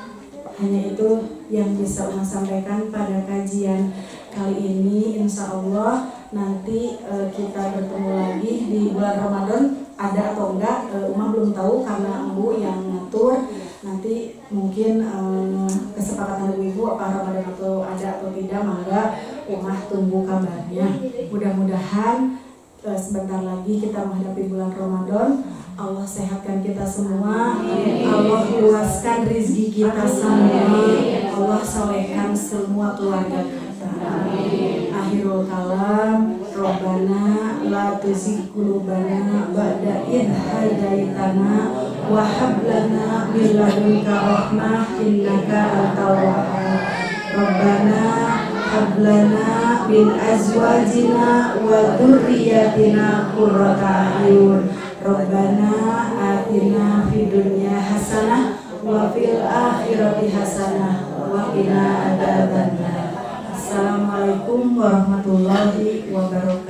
hanya itu yang bisa Umah sampaikan pada kajian kali ini. Insya Allah nanti kita bertemu lagi di bulan Ramadan. Ada atau enggak Umah belum tahu karena Ibu yang ngatur. Nanti mungkin kesepakatan ibu apa Ramadan atau ada atau tidak, maka Umah tunggu kabarnya. Mudah-mudahan sebentar lagi kita menghadapi bulan Ramadan. Allah sehatkan kita semua. Allah luaskan rezeki kita semua. Allah solehkan semua keluarga kita. Akhirul kalam. Rabbana la tuzigh qulubana ba'da idh hadaitana wa hab lana min ladunka rahmah innaka antal wahhab. Rabbana hab lana min azwajina wa dzurriyyatina qurrata a'yun. Rabbana atina fid dunya hasanah wa fil akhirati hasanah wa qina adzabannar. Assalamualaikum warahmatullahi wabarakatuh.